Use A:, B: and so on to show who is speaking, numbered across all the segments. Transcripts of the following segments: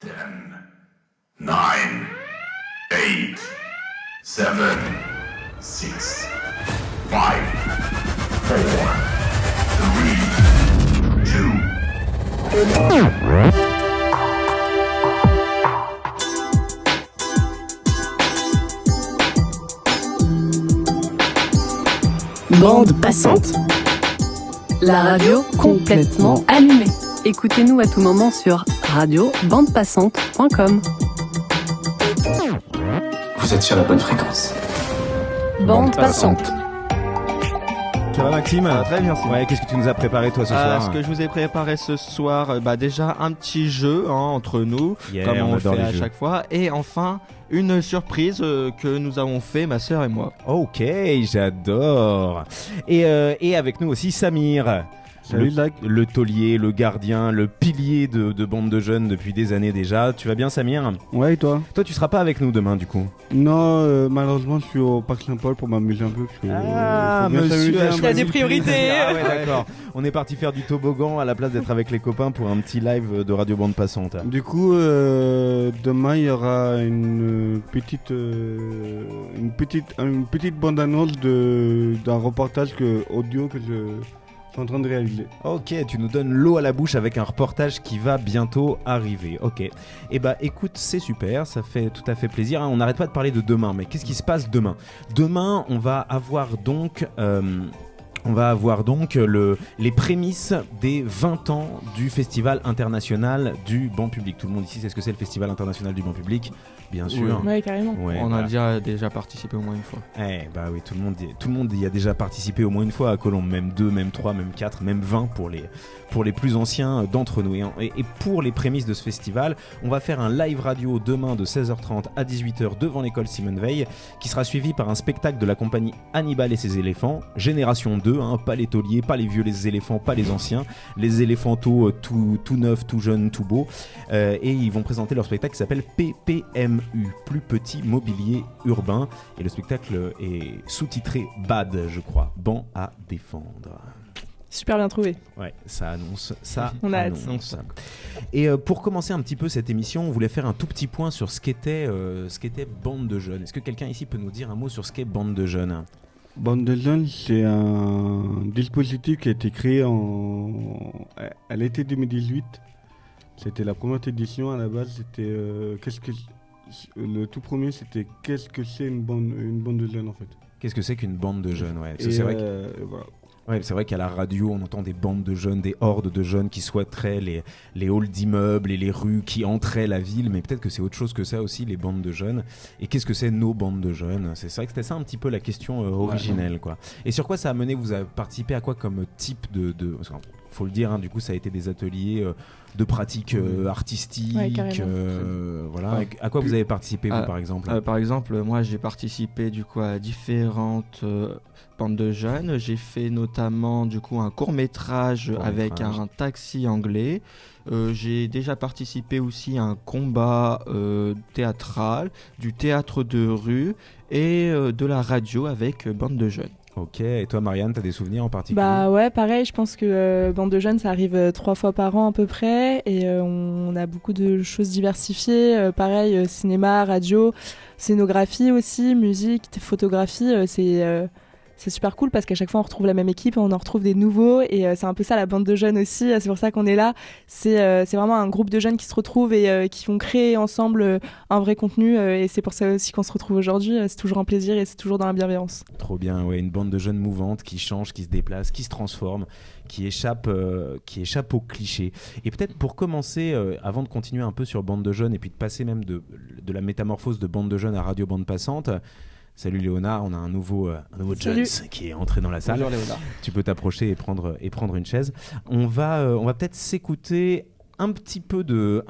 A: 10, 9, 8, 7, 6, 5, 4, 3, 2, 1.
B: Bande passante, la radio complètement allumée. Écoutez-nous à tout moment sur radio-bandepassante.com.
C: Vous êtes sur la bonne fréquence.
B: Bande passante.
D: Ça va Maxime ?
E: Très bien.
D: Ouais, qu'est-ce que tu nous as préparé toi ce soir ?
E: Ce que je vous ai préparé ce soir, déjà un petit jeu entre nous, comme on le fait à chaque fois, et enfin une surprise que nous avons fait ma sœur et moi.
D: Ok, j'adore. Et avec nous aussi Samir.
F: Salut Zach.
D: Le taulier, le gardien, le pilier de bande de jeunes depuis des années déjà. Tu vas bien Samir ?
F: Ouais, et toi ?
D: Toi tu seras pas avec nous demain du coup ?
F: Non, malheureusement je suis au Parc Saint-Paul pour m'amuser un peu. Parce que,
D: monsieur
B: Il a des priorités.
D: Ah ouais d'accord. On est parti faire du toboggan à la place d'être avec les copains pour un petit live de Radio Bande Passante.
F: Du coup, demain il y aura une petite bande-annonce d'un reportage audio que je suis en train de réaliser.
D: Ok, tu nous donnes l'eau à la bouche avec un reportage qui va bientôt arriver. Ok. Eh bah écoute, c'est super, ça fait tout à fait plaisir. On n'arrête pas de parler de demain, mais qu'est-ce qui se passe demain ? Demain, on va avoir donc les prémices des 20 ans du Festival international du banc public. Tout le monde ici sait ce que c'est le Festival international du banc public, bien sûr.
B: Ouais, carrément.
D: Ouais,
E: On a déjà participé au moins une fois.
D: Bah oui, tout le monde y a déjà participé au moins une fois à Colombes, même 2, même 3, même 4, même 20 pour les plus anciens d'entre nous. Et pour les prémices de ce festival, on va faire un live radio demain de 16h30 à 18h devant l'école Simone Veil, qui sera suivi par un spectacle de la compagnie Hannibal et ses éléphants, Génération 2, pas les tauliers, pas les vieux les éléphants, pas les anciens, les éléphantos tout neufs, tout jeunes, tout beaux. Et ils vont présenter leur spectacle qui s'appelle PPMU, Plus Petit Mobilier Urbain. Et le spectacle est sous-titré BAD, je crois, Banc à défendre.
B: Super bien trouvé.
D: Ouais, ça annonce ça.
B: On a hâte.
D: Et pour commencer un petit peu cette émission, on voulait faire un tout petit point sur ce qu'était Bande de Jeunes. Est-ce que quelqu'un ici peut nous dire un mot sur ce qu'est Bande de Jeunes ?
F: Bande de jeunes, c'est un dispositif qui a été créé à l'été 2018. C'était la première édition. À la base, c'était le tout premier, c'était qu'est-ce que c'est une bande de jeunes en fait.
D: Qu'est-ce que c'est qu'une bande de jeunes, ouais.
F: Et
D: c'est vrai
F: voilà.
D: Ouais, c'est vrai qu'à la radio, on entend des bandes de jeunes, des hordes de jeunes qui souhaiteraient les halls d'immeubles et les rues qui entraient la ville, mais peut-être que c'est autre chose que ça aussi, les bandes de jeunes. Et qu'est-ce que c'est nos bandes de jeunes ? C'est vrai que c'était ça un petit peu la question originelle, quoi. Et sur quoi ça a mené ? Vous avez participé à quoi comme type de... Parce qu'il faut le dire, du coup, ça a été des ateliers de pratiques artistiques. Voilà. À quoi vous avez participé, vous, par exemple ?
E: Par exemple, moi, j'ai participé du coup à différentes bandes de jeunes. J'ai fait notamment du coup un court-métrage avec un taxi anglais. J'ai déjà participé aussi à un combat théâtral, du théâtre de rue et de la radio avec bande de jeunes.
D: Ok, et toi Marianne, t'as des souvenirs en particulier ?
G: Bah ouais, pareil, je pense que Bande de Jeunes, ça arrive 3 fois par an à peu près, et on a beaucoup de choses diversifiées, pareil, cinéma, radio, scénographie aussi, musique, photographie, c'est super cool parce qu'à chaque fois on retrouve la même équipe, on en retrouve des nouveaux, et c'est un peu ça la bande de jeunes aussi, c'est pour ça qu'on est là. C'est vraiment un groupe de jeunes qui se retrouvent et qui vont créer ensemble un vrai contenu, et c'est pour ça aussi qu'on se retrouve aujourd'hui. C'est toujours un plaisir et c'est toujours dans la bienveillance.
D: Trop bien, ouais, une bande de jeunes mouvantes qui change, qui se déplace, qui se transforme, qui échappe aux clichés. Et peut-être pour commencer, avant de continuer un peu sur bande de jeunes et puis de passer même de la métamorphose de bande de jeunes à radio bande passante. Salut Léonard, on a un nouveau Jones qui est entré dans la salle.
E: Bonjour Léonard. Tu
D: peux t'approcher et prendre une chaise. On va peut-être s'écouter un petit peu de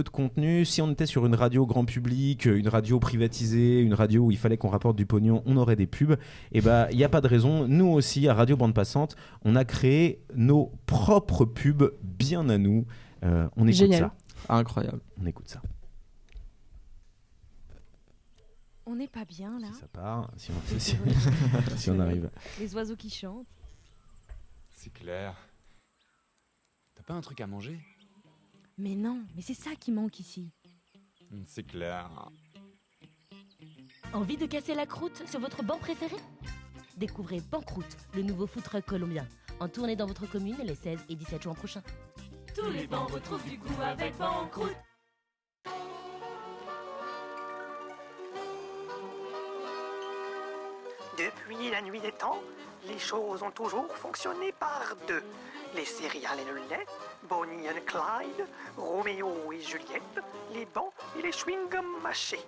D: contenu. Si on était sur une radio grand public, une radio privatisée, une radio où il fallait qu'on rapporte du pognon, on aurait des pubs. Et il n'y a pas de raison. Nous aussi, à Radio Bande Passante, on a créé nos propres pubs bien à nous. On écoute
G: Génial.
D: ça.
E: Incroyable.
D: On écoute ça.
H: On n'est pas bien là.
D: Si ça part, si on arrive.
H: Les oiseaux qui chantent.
C: C'est clair. T'as pas un truc à manger ?
H: Mais non, mais c'est ça qui manque ici.
I: C'est clair.
J: Envie de casser la croûte sur votre banc préféré? Découvrez Pancroute, le nouveau food truck colombien, en tournée dans votre commune les 16 et 17 juin prochains. Tous les bancs retrouvent du goût avec Pancroute.
K: Depuis la nuit des temps, les choses ont toujours fonctionné par deux. Les céréales et le lait, Bonnie and Clyde, Roméo et Juliette, les bancs et les chewing-gums mâchés.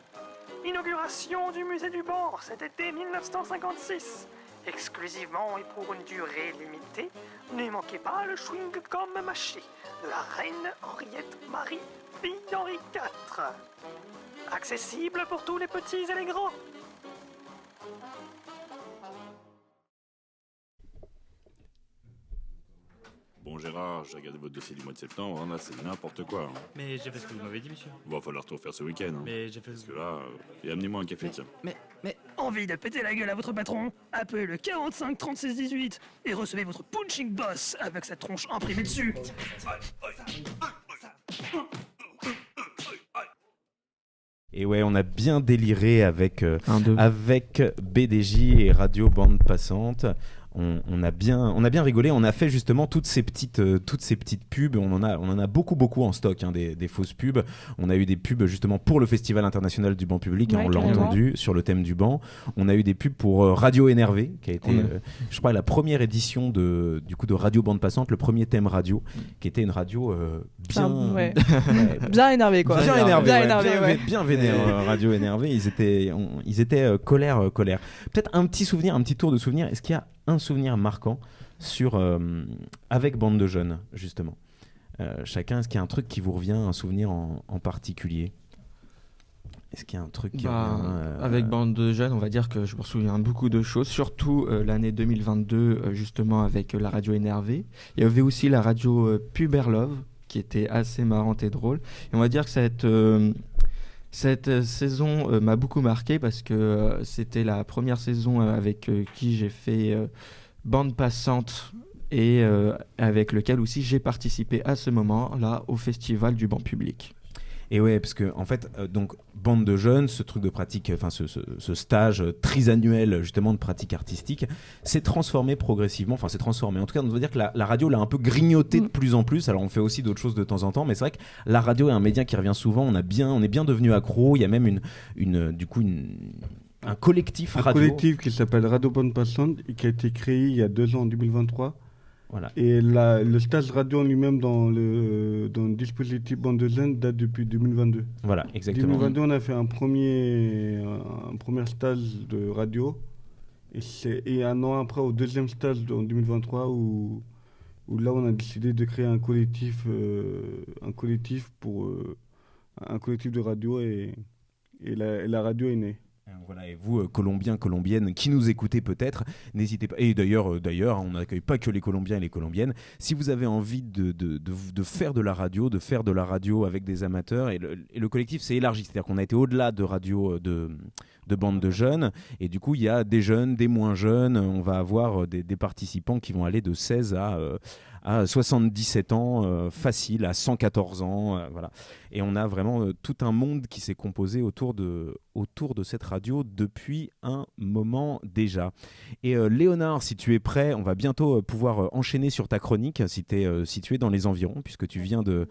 K: Inauguration du musée du banc cet été 1956. Exclusivement et pour une durée limitée, ne manquez pas le chewing-gum mâché de la reine Henriette Marie, fille d'Henri IV. Accessible pour tous les petits et les grands.
L: Bon Gérard, j'ai regardé votre dossier du mois de septembre, là c'est n'importe quoi. Hein.
M: Mais j'ai fait ce que vous m'avez dit, monsieur.
L: Va falloir tout refaire ce week-end. Hein.
M: Mais j'ai fait
L: Parce que là, et amenez-moi un café, tiens.
K: Mais, envie de péter la gueule à votre patron? Appelez le 45 36 18 et recevez votre punching boss avec sa tronche imprimée dessus.
D: Et ouais, on a bien déliré avec BDJ et Radio Bande Passante. On a bien rigolé. On a fait justement toutes ces petites pubs. On en a beaucoup en stock, hein, des fausses pubs. On a eu des pubs justement pour le Festival international du banc public, hein, on l'a entendu, sur le thème du banc. On a eu des pubs pour Radio Énervé, qui a été, je crois, la première édition de Radio Bande Passante, le premier thème radio, qui était une radio
G: bien énervé, quoi.
D: Bien vénère. Radio Énervé. Ils étaient colère. Peut-être un petit tour de souvenir. Est-ce qu'il y a un souvenir marquant avec Bande de Jeunes, justement? Chacun, est-ce qu'il y a un truc qui vous revient, un souvenir en particulier? Est-ce qu'il y a un truc qui revient,
E: Avec Bande de Jeunes, on va dire que je me souviens beaucoup de choses, surtout l'année 2022, justement avec la radio Énervé. Il y avait aussi la radio Puberlove, qui était assez marrante et drôle. Et on va dire que cette saison m'a beaucoup marqué parce que c'était la première saison avec qui j'ai fait Bande Passante et avec lequel aussi j'ai participé à ce moment-là au festival du banc public.
D: Et ouais, parce que en fait, donc Bande de Jeunes, ce truc de pratique, enfin ce stage trisannuel justement de pratique artistique, s'est transformé progressivement. Enfin, s'est transformé. En tout cas, on veut dire que la radio l'a un peu grignoté de plus en plus. Alors, on fait aussi d'autres choses de temps en temps, mais c'est vrai que la radio est un média qui revient souvent. On est bien devenu accro. Il y a même un collectif radio.
F: Un collectif qui s'appelle Radio Bande Passante et qui a été créé il y a 2 ans, en 2023.
D: Voilà.
F: Et le stage radio en lui-même dans le dispositif Bande de Jeunes date depuis 2022.
D: Voilà, exactement.
F: En 2022, on a fait un premier stage de radio. Et un an après, au deuxième stage en 2023, où là, on a décidé de créer un collectif de radio et la radio est née.
D: Voilà, et vous, Colombiens, Colombiennes, qui nous écoutez peut-être, n'hésitez pas. Et d'ailleurs, on n'accueille pas que les Colombiens et les Colombiennes. Si vous avez envie de faire de la radio avec des amateurs, et le collectif s'est élargi, c'est-à-dire qu'on a été au-delà de radio de Bande de Jeunes, et du coup, il y a des jeunes, des moins jeunes. On va avoir des participants qui vont aller de 16 à 77 ans, facile, à 114 ans, voilà. Et on a vraiment tout un monde qui s'est composé autour de cette radio depuis un moment déjà. Et Léonard, si tu es prêt, on va bientôt pouvoir enchaîner sur ta chronique, si tu es situé dans les environs, puisque tu viens de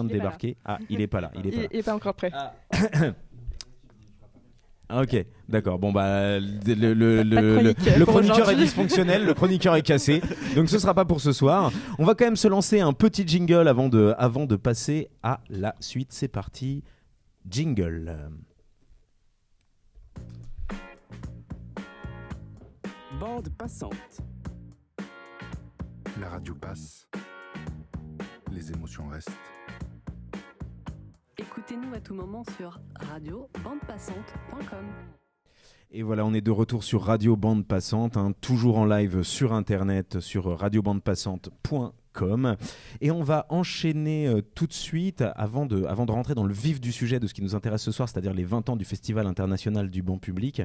D: débarquer. Ah, il n'est pas là.
G: Il n'est pas encore prêt.
D: Ok, d'accord. Bon le chroniqueur est dysfonctionnel, le chroniqueur est cassé, donc ce sera pas pour ce soir. On va quand même se lancer un petit jingle avant de passer à la suite. C'est parti, jingle.
N: Bande passante.
O: La radio passe, les émotions restent.
B: Écoutez-nous à tout moment sur radiobandepassante.com.
D: Et voilà, on est de retour sur Radio Bande Passante, hein, toujours en live sur internet sur radiobandepassante.com. Et on va enchaîner tout de suite, avant de rentrer dans le vif du sujet de ce qui nous intéresse ce soir, c'est-à-dire les 20 ans du Festival international du banc public.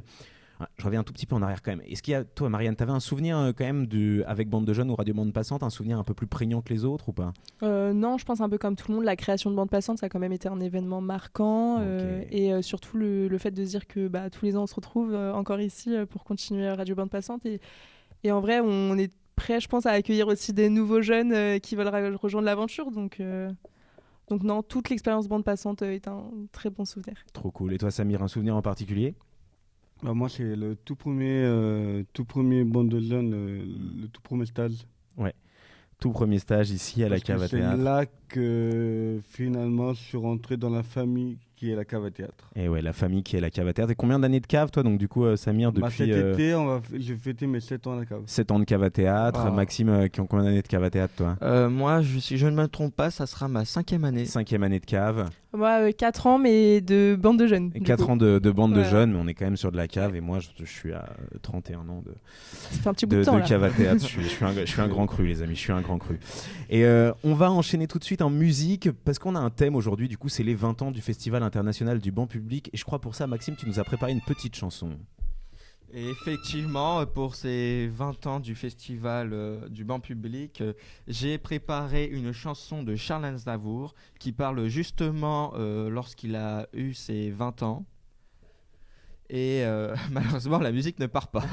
D: Je reviens un tout petit peu en arrière quand même. Est-ce qu'il y a, toi Marianne, t'avais un souvenir quand même avec Bande de Jeunes ou Radio Bande Passante, un souvenir un peu plus prégnant que les autres ou pas?
G: Non, je pense un peu comme tout le monde, la création de Bande Passante, ça a quand même été un événement marquant. Et surtout le fait de se dire que tous les ans on se retrouve encore ici pour continuer Radio Bande Passante. Et en vrai, on est prêt, je pense, à accueillir aussi des nouveaux jeunes qui veulent rejoindre l'aventure. Donc non, toute l'expérience Bande Passante est un très bon souvenir.
D: Trop cool. Et toi Samir, un souvenir en particulier?
F: Moi, c'est le tout premier Bande de Jeunes, le tout premier stage.
D: Ouais, tout premier stage ici à la Cave à Théâtre.
F: C'est là que finalement je suis rentré dans la famille qui est la Cave à Théâtre.
D: Et ouais, la famille qui est la Cave à Théâtre. Et combien d'années de cave, toi, donc du coup, Samir, depuis...
F: Cet été, j'ai fêté mes 7 ans à la Cave.
D: 7 ans de Cave à Théâtre. Maxime, combien d'années de Cave à Théâtre, toi?
E: Moi, si je ne me trompe pas, ça sera ma 5e année.
D: 5e année de Cave.
G: Moi, 4 ans, mais de Bande de Jeunes.
D: 4 ans de Bande de Jeunes, mais on est quand même sur de la Cave. Et moi, je suis à 31 ans
G: ça fait un petit bout de temps, là.
D: Cave à Théâtre. je suis un grand cru, les amis. Je suis un grand cru. Et on va enchaîner tout de suite en musique, parce qu'on a un thème aujourd'hui. Du coup, c'est les 20 ans du Festival international du banc public. Et je crois pour ça, Maxime, tu nous as préparé une petite chanson.
E: Et effectivement, pour ces 20 ans du festival du banc public, j'ai préparé une chanson de Charles Aznavour qui parle justement lorsqu'il a eu ses 20 ans. Et malheureusement, la musique ne part pas.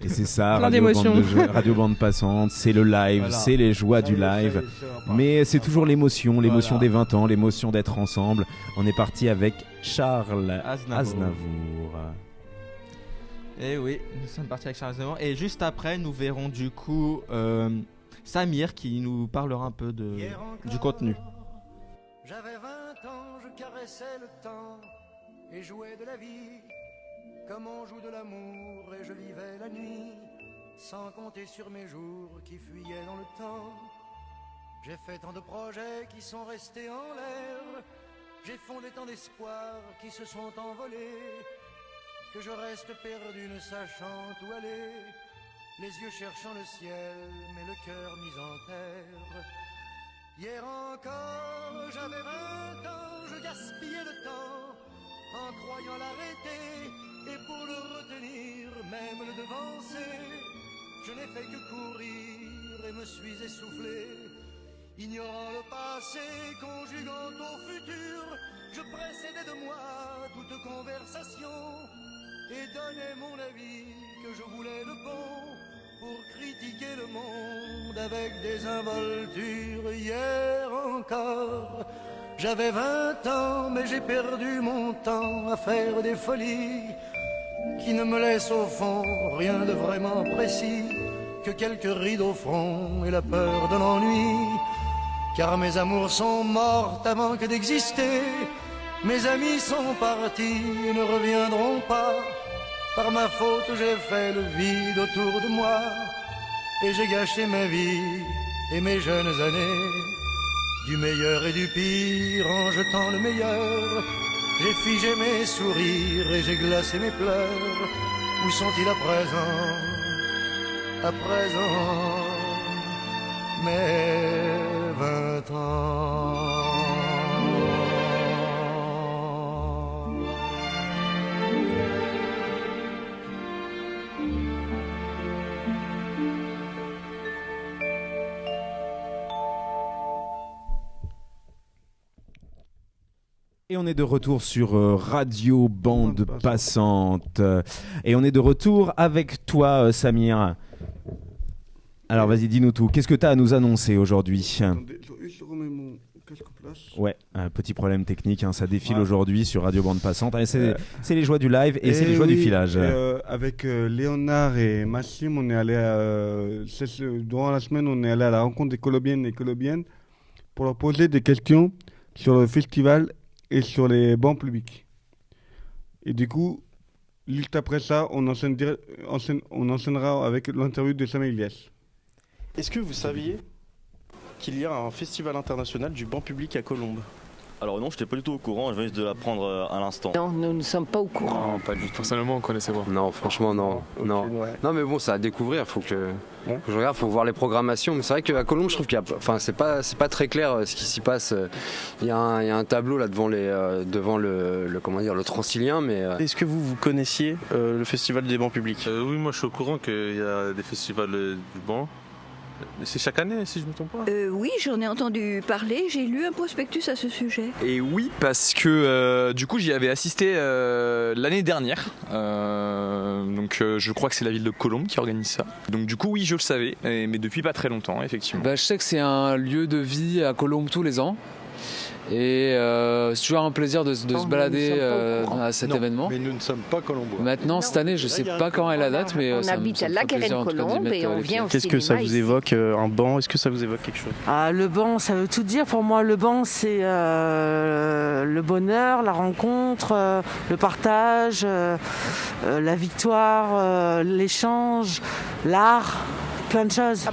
D: Et c'est ça, Radio Bande Passante, c'est le live,
E: voilà.
D: C'est les joies du live. Mais c'est toujours l'émotion des 20 ans, l'émotion d'être ensemble. On est parti avec Charles Aznavour.
E: Et oui, nous sommes partis avec Charles Aznavour. Et juste après, nous verrons du coup Samir qui nous parlera un peu du contenu.
M: J'avais 20 ans, je caressais le temps et jouais de la vie comme on joue de l'amour, et je vivais la nuit sans compter sur mes jours qui fuyaient dans le temps. J'ai fait tant de projets qui sont restés en l'air, j'ai fondé tant d'espoirs qui se sont envolés, que je reste perdu ne sachant où aller, les yeux cherchant le ciel mais le cœur mis en terre. Hier encore j'avais 20 ans, je gaspillais le temps en croyant l'arrêter, et pour le retenir, même le devancer, je n'ai fait que courir et me suis essoufflé. Ignorant le passé, conjuguant au futur, je précédais de moi toute conversation et donnais mon avis que je voulais le bon pour critiquer le monde avec des involtures. Hier encore j'avais 20 ans, mais j'ai perdu mon temps à faire des folies qui ne me laissent au fond rien de vraiment précis que quelques rides au front et la peur de l'ennui. Car mes amours sont mortes avant que d'exister, mes amis sont partis et ne reviendront pas. Par ma faute j'ai fait le vide autour de moi, et j'ai gâché ma vie et mes jeunes années. Du meilleur et du pire en jetant le meilleur, j'ai figé mes sourires et j'ai glacé mes pleurs. Où sont-ils à présent? À présent, mes 20 ans.
D: Et on est de retour sur Radio Bande Passante. Et on est de retour avec toi, Samir. Alors vas-y, dis-nous tout. Qu'est-ce que tu as à nous annoncer aujourd'hui?
F: Attendez, je remets mon casque en place.
D: Ouais, un petit problème technique, ça défile aujourd'hui sur Radio Bande Passante. Allez, c'est les joies du live et c'est les joies du filage.
F: Avec Léonard et Maxime, on est allé durant la semaine, on est allé à la rencontre des Colombiennes et Colombiennes pour leur poser des questions sur le festival et sur les bancs publics. Et du coup, juste après ça, on enchaînera avec l'interview de Samuel Elias.
P: Est-ce que vous saviez qu'il y a un festival international du banc public à Colombes? Alors non, je n'étais pas du tout au courant, je viens juste de l'apprendre à l'instant.
Q: Non, nous ne sommes pas au courant.
R: Non, pas du tout. Personnellement, on connaissait pas.
S: Non, franchement, non. Non, mais bon, ça à découvrir, faut que je regarde, faut voir les programmations. Mais c'est vrai qu'à Colombes, je trouve qu'il y a, enfin, c'est pas très clair ce qui s'y passe. Il y a un tableau là devant le Transilien, mais.
T: Est-ce que vous connaissiez le festival des bancs publics?
U: Oui, moi je suis au courant qu'il y a des festivals du banc. C'est chaque année, si je ne me trompe pas.
Q: Oui, j'en ai entendu parler, j'ai lu un prospectus à ce sujet.
R: Et oui, parce que du coup j'y avais assisté l'année dernière. Donc je crois que c'est la ville de Colombes qui organise ça. Donc du coup oui, je le savais, mais depuis pas très longtemps, effectivement.
V: Je sais que c'est un lieu de vie à Colombes tous les ans. Et c'est toujours un plaisir de se balader à cet événement.
W: Mais nous ne sommes pas colombois.
V: Maintenant, cette année, je ne sais pas quand est la date, mais
Q: on habite à La Garenne-Colombe et on vient au
T: Qu'est-ce que ça vous évoque, un banc? Est-ce que ça vous évoque quelque chose?
X: Le banc, ça veut tout dire. Pour moi, le banc, c'est le bonheur, la rencontre, le partage, la victoire, l'échange, l'art. Plein de choses.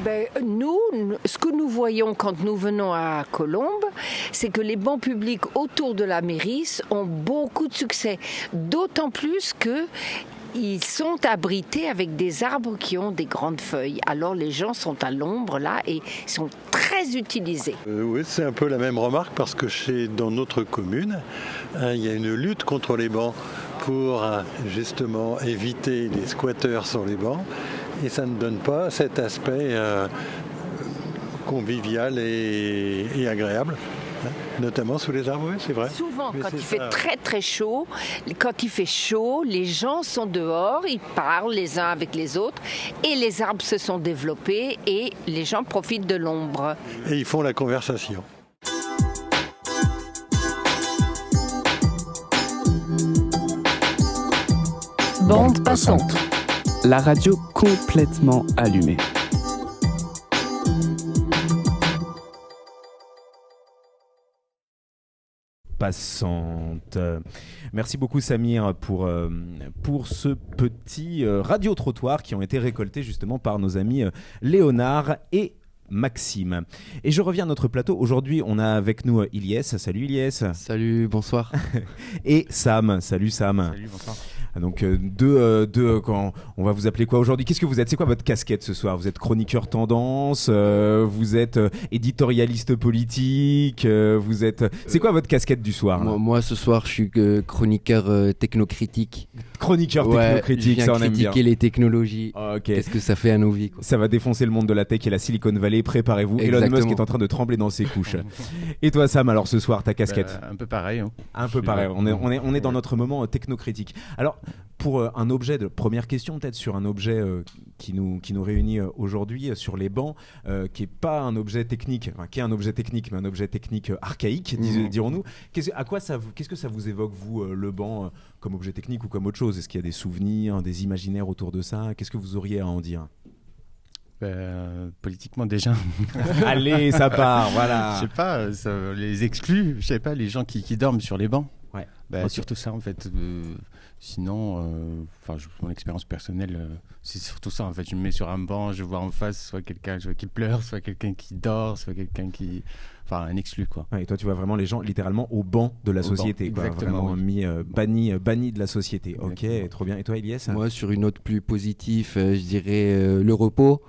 Q: Nous, ce que nous voyons quand nous venons à Colombes, c'est que les bancs publics autour de la mairie ont beaucoup de succès. D'autant plus qu'ils sont abrités avec des arbres qui ont des grandes feuilles. Alors les gens sont à l'ombre là et sont très utilisés.
W: Oui, c'est un peu la même remarque parce que dans notre commune, il y a une lutte contre les bancs pour justement éviter les squatteurs sur les bancs. Et ça ne donne pas cet aspect convivial et agréable, notamment sous les arbres, oui, c'est vrai.
Q: Souvent, quand il fait très très chaud, les gens sont dehors, ils parlent les uns avec les autres, et les arbres se sont développés et les gens profitent de l'ombre.
W: Et ils font la conversation.
B: Bande passante.
N: La radio complètement allumée.
D: Passante. Merci beaucoup Samir pour ce petit radio-trottoir qui ont été récoltés justement par nos amis Léonard et Maxime. Et je reviens à notre plateau. Aujourd'hui, on a avec nous Ilyes. Salut Ilyes.
Y: Salut, bonsoir.
D: Et Sam. Salut Sam.
Y: Salut, bonsoir.
D: Donc quand on va vous appeler quoi aujourd'hui? Qu'est-ce que vous êtes? C'est quoi votre casquette ce soir? Vous êtes chroniqueur tendance, vous êtes éditorialiste politique, vous êtes... C'est quoi votre casquette du soir?
Y: Moi ce soir je suis chroniqueur technocritique.
D: Chroniqueur technocritique, ça on aime bien.
Y: Critiquer les technologies.
D: Okay.
Y: Qu'est-ce que ça fait à nos vies, quoi.
D: Ça va défoncer le monde de la tech et la Silicon Valley, préparez-vous. Elon Musk est en train de trembler dans ses couches. Et toi Sam, alors ce soir ta casquette?
Z: Un peu pareil.
D: Un peu pareil, on est dans notre moment technocritique. Alors pour un objet, première question peut-être sur un objet qui nous réunit aujourd'hui sur les bancs, qui est pas un objet technique, enfin, qui est un objet technique, mais un objet technique archaïque, dirons-nous. Qu'est-ce que ça vous évoque, vous, le banc, comme objet technique ou comme autre chose? Est-ce qu'il y a des souvenirs, des imaginaires autour de ça? Qu'est-ce que vous auriez à en dire?
Z: Politiquement déjà.
D: Allez, ça part, voilà.
Z: Je sais pas, ça les exclut, je sais pas, les gens qui dorment sur les bancs.
D: Ouais.
Z: Okay. Surtout ça en fait. Sinon, mon expérience personnelle, c'est surtout ça en fait. Je me mets sur un banc, je vois en face soit quelqu'un qui pleure, soit quelqu'un qui dort, soit quelqu'un qui... Enfin, un exclu quoi.
D: Ouais, et toi tu vois vraiment les gens littéralement au banc de la société, quoi. Vraiment oui. Bannis de la société. Exactement. Ok, trop bien. Et toi Ilyes?
Y: Moi sur une note plus positive, je dirais le repos.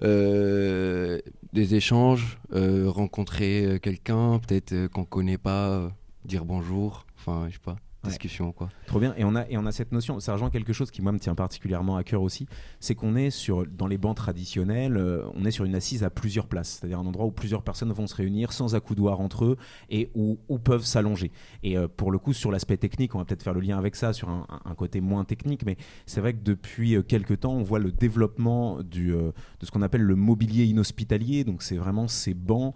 Y: Des échanges, rencontrer quelqu'un peut-être qu'on connaît pas, dire bonjour, enfin je sais pas, discussion quoi.
D: Trop bien. Et on a cette notion, ça rejoint quelque chose qui moi me tient particulièrement à cœur aussi, c'est qu'on est dans les bancs traditionnels, on est sur une assise à plusieurs places, c'est-à-dire un endroit où plusieurs personnes vont se réunir sans accoudoir entre eux et où peuvent s'allonger. Et pour le coup sur l'aspect technique, on va peut-être faire le lien avec ça sur un côté moins technique, mais c'est vrai que depuis quelques temps on voit le développement de ce qu'on appelle le mobilier inhospitalier, donc c'est vraiment ces bancs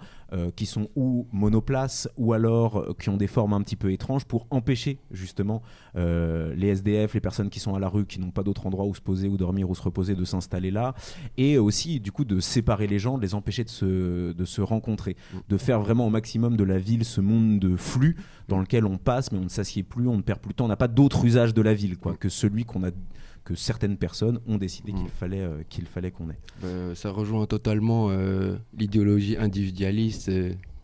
D: qui sont ou monoplaces ou alors qui ont des formes un petit peu étranges pour empêcher justement les SDF, les personnes qui sont à la rue, qui n'ont pas d'autre endroit où se poser ou dormir ou se reposer, de s'installer là, et aussi du coup de séparer les gens, de les empêcher de se rencontrer, de faire vraiment au maximum de la ville ce monde de flux dans lequel on passe mais on ne s'assied plus, on ne perd plus le temps, on n'a pas d'autre usage de la ville quoi, que celui que certaines personnes ont décidé qu'il fallait qu'on ait.
Y: Ça rejoint totalement l'idéologie individualiste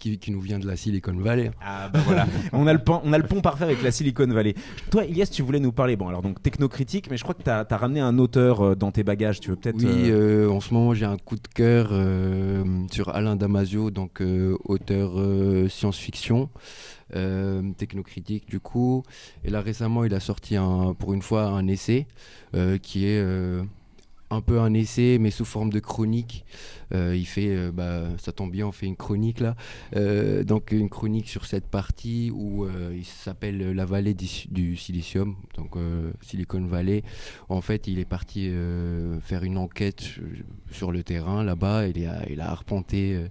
Y: qui nous vient de la Silicon Valley.
D: Ah bah voilà, on a le pont parfait avec la Silicon Valley. Toi, Ilyes, tu voulais nous parler, bon alors donc technocritique, mais je crois que t'as ramené un auteur dans tes bagages, tu veux peut-être...
Y: Oui, en ce moment j'ai un coup de cœur sur Alain Damasio, donc auteur science-fiction, technocritique du coup. Et là récemment il a sorti pour une fois un essai qui est... un peu un essai mais sous forme de chronique. Il fait, ça tombe bien, on fait une chronique là. Donc une chronique sur cette partie où il s'appelle la vallée du silicium, donc Silicon Valley. En fait, il est parti faire une enquête sur le terrain là-bas. Il a arpenté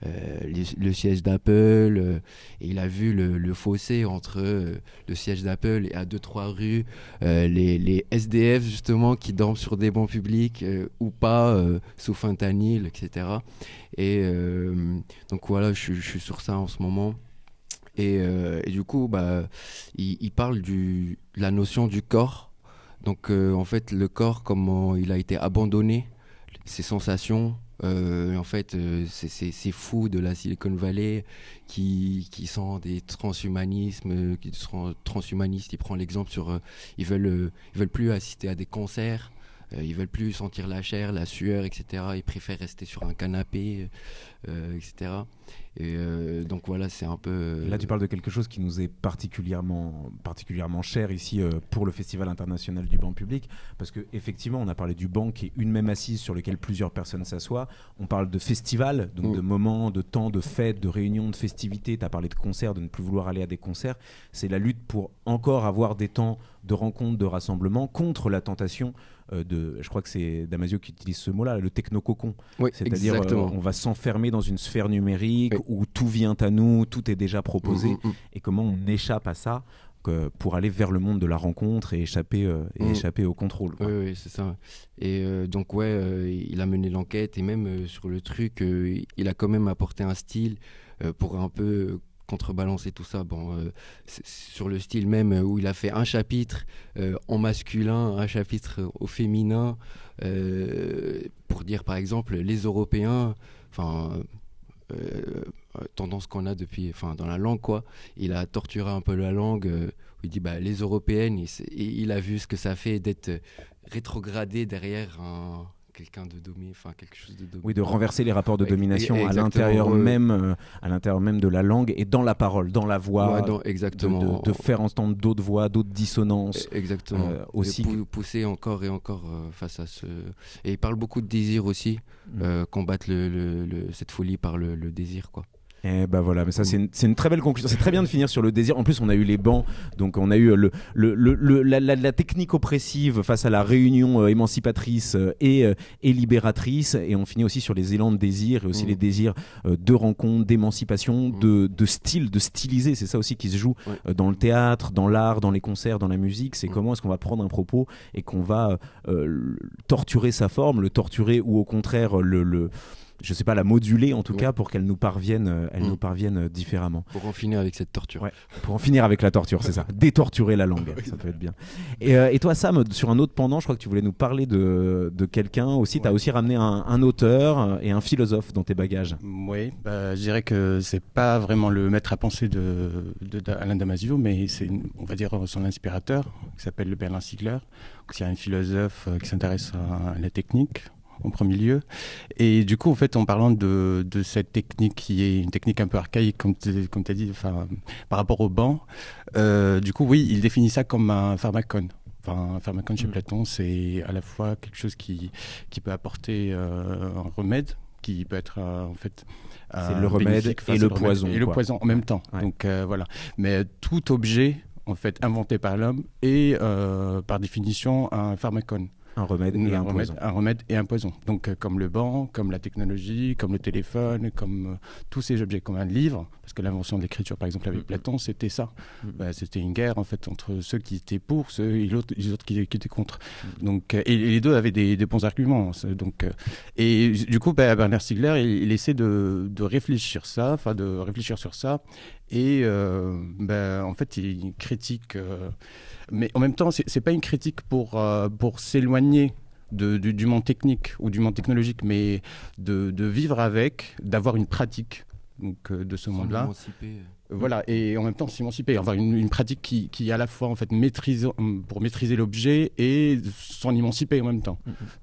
Y: le siège d'Apple et il a vu le fossé entre le siège d'Apple et à 2-3 rues les SDF justement qui dorment sur des bancs publics ou pas sous fentanyl, etc. Et donc voilà, je suis sur ça en ce moment. Et du coup, il parle de la notion du corps. Donc en fait, le corps, comment il a été abandonné, ses sensations. En fait, c'est fou de la Silicon Valley qui sont des transhumanismes, transhumanistes. Il prend l'exemple sur, ils veulent plus assister à des concerts. Ils veulent plus sentir la chair, la sueur, etc. Ils préfèrent rester sur un canapé, etc. Et donc voilà, c'est un peu...
D: Là, tu parles de quelque chose qui nous est particulièrement cher ici pour le Festival international du banc public, parce qu'effectivement, on a parlé du banc qui est une même assise sur lequel plusieurs personnes s'assoient. On parle de festival, donc de moments, de temps, de fêtes, de réunions, de festivités. Tu as parlé de concerts, de ne plus vouloir aller à des concerts. C'est la lutte pour encore avoir des temps de rencontres, de rassemblements contre la tentation je crois que c'est Damasio qui utilise ce mot-là, le technococon.
Y: Oui,
D: c'est-à-dire on va s'enfermer dans une sphère numérique où tout vient à nous, tout est déjà proposé, et comment on échappe à ça pour aller vers le monde de la rencontre et échapper au contrôle.
Y: Oui, c'est ça. Et donc il a mené l'enquête et même sur le truc, il a quand même apporté un style pour un peu contrebalancer tout ça. Sur le style même où il a fait un chapitre en masculin, un chapitre au féminin, pour dire par exemple les Européens, tendance qu'on a depuis, dans la langue quoi. Il a torturé un peu la langue. Il dit les Européennes, il a vu ce que ça fait d'être rétrogradé derrière quelqu'un de dominé, quelque chose de dominé.
D: Oui, de renverser les rapports de domination à l'intérieur même de la langue et dans la parole, dans la voix.
Y: Exactement.
D: De faire entendre d'autres voix, d'autres dissonances.
Y: Exactement.
D: Aussi.
Y: Pousser encore et encore face à ce. Et il parle beaucoup de désir aussi, combattre cette folie par le désir, quoi.
D: Et voilà, mais ça c'est une très belle conclusion. C'est très bien de finir sur le désir. En plus, on a eu les bancs, donc on a eu la technique oppressive face à la réunion émancipatrice et libératrice, et on finit aussi sur les élans de désir et aussi les désirs de rencontre, d'émancipation, de style, de styliser. C'est ça aussi qui se joue dans le théâtre, dans l'art, dans les concerts, dans la musique. C'est comment est-ce qu'on va prendre un propos et qu'on va torturer sa forme, le torturer ou au contraire je sais pas, la moduler en tout cas pour qu'elle nous parvienne, différemment.
Y: Pour en finir avec cette torture.
D: Ouais, pour en finir avec la torture, c'est ça. Détorturer la langue, ça peut être bien. Et toi, Sam, sur un autre pendant, je crois que tu voulais nous parler de quelqu'un aussi. Tu as aussi ramené un auteur et un philosophe dans tes bagages.
Z: Oui, je dirais que c'est pas vraiment le maître à penser d'Alain Damasio, mais c'est, on va dire, son inspirateur, qui s'appelle Bernard Stiegler. C'est un philosophe qui s'intéresse à la technique en premier lieu. Et du coup, en fait, en parlant de cette technique qui est une technique un peu archaïque, comme tu as dit, par rapport au banc, du coup, oui, il définit ça comme un pharmacone. Un pharmacone chez Platon, c'est à la fois quelque chose qui peut apporter un remède, qui peut être en fait...
D: c'est le remède et le poison.
Z: Et le poison en même temps. Ouais. Donc voilà. Mais tout objet, en fait, inventé par l'homme est par définition un pharmacone.
D: Un remède et un poison.
Z: Un remède et un poison. Donc comme le banc, comme la technologie, comme le téléphone, comme tous ces objets, comme un livre, parce que l'invention de l'écriture, par exemple, avec Platon, c'était ça. C'était une guerre, en fait, entre ceux qui étaient pour, et les autres qui étaient contre. Donc, et les deux avaient des bons arguments. Donc, et du coup, Bernard Stiegler, il essaie de réfléchir sur ça. Et en fait, il critique... mais en même temps, c'est pas une critique pour s'éloigner du monde technique ou du monde technologique, mais de vivre avec, d'avoir une pratique donc de ce monde-là.
Y: S'émanciper.
Z: Voilà, et en même temps s'émanciper, enfin une pratique qui à la fois en fait pour maîtriser l'objet et s'en émanciper en même temps.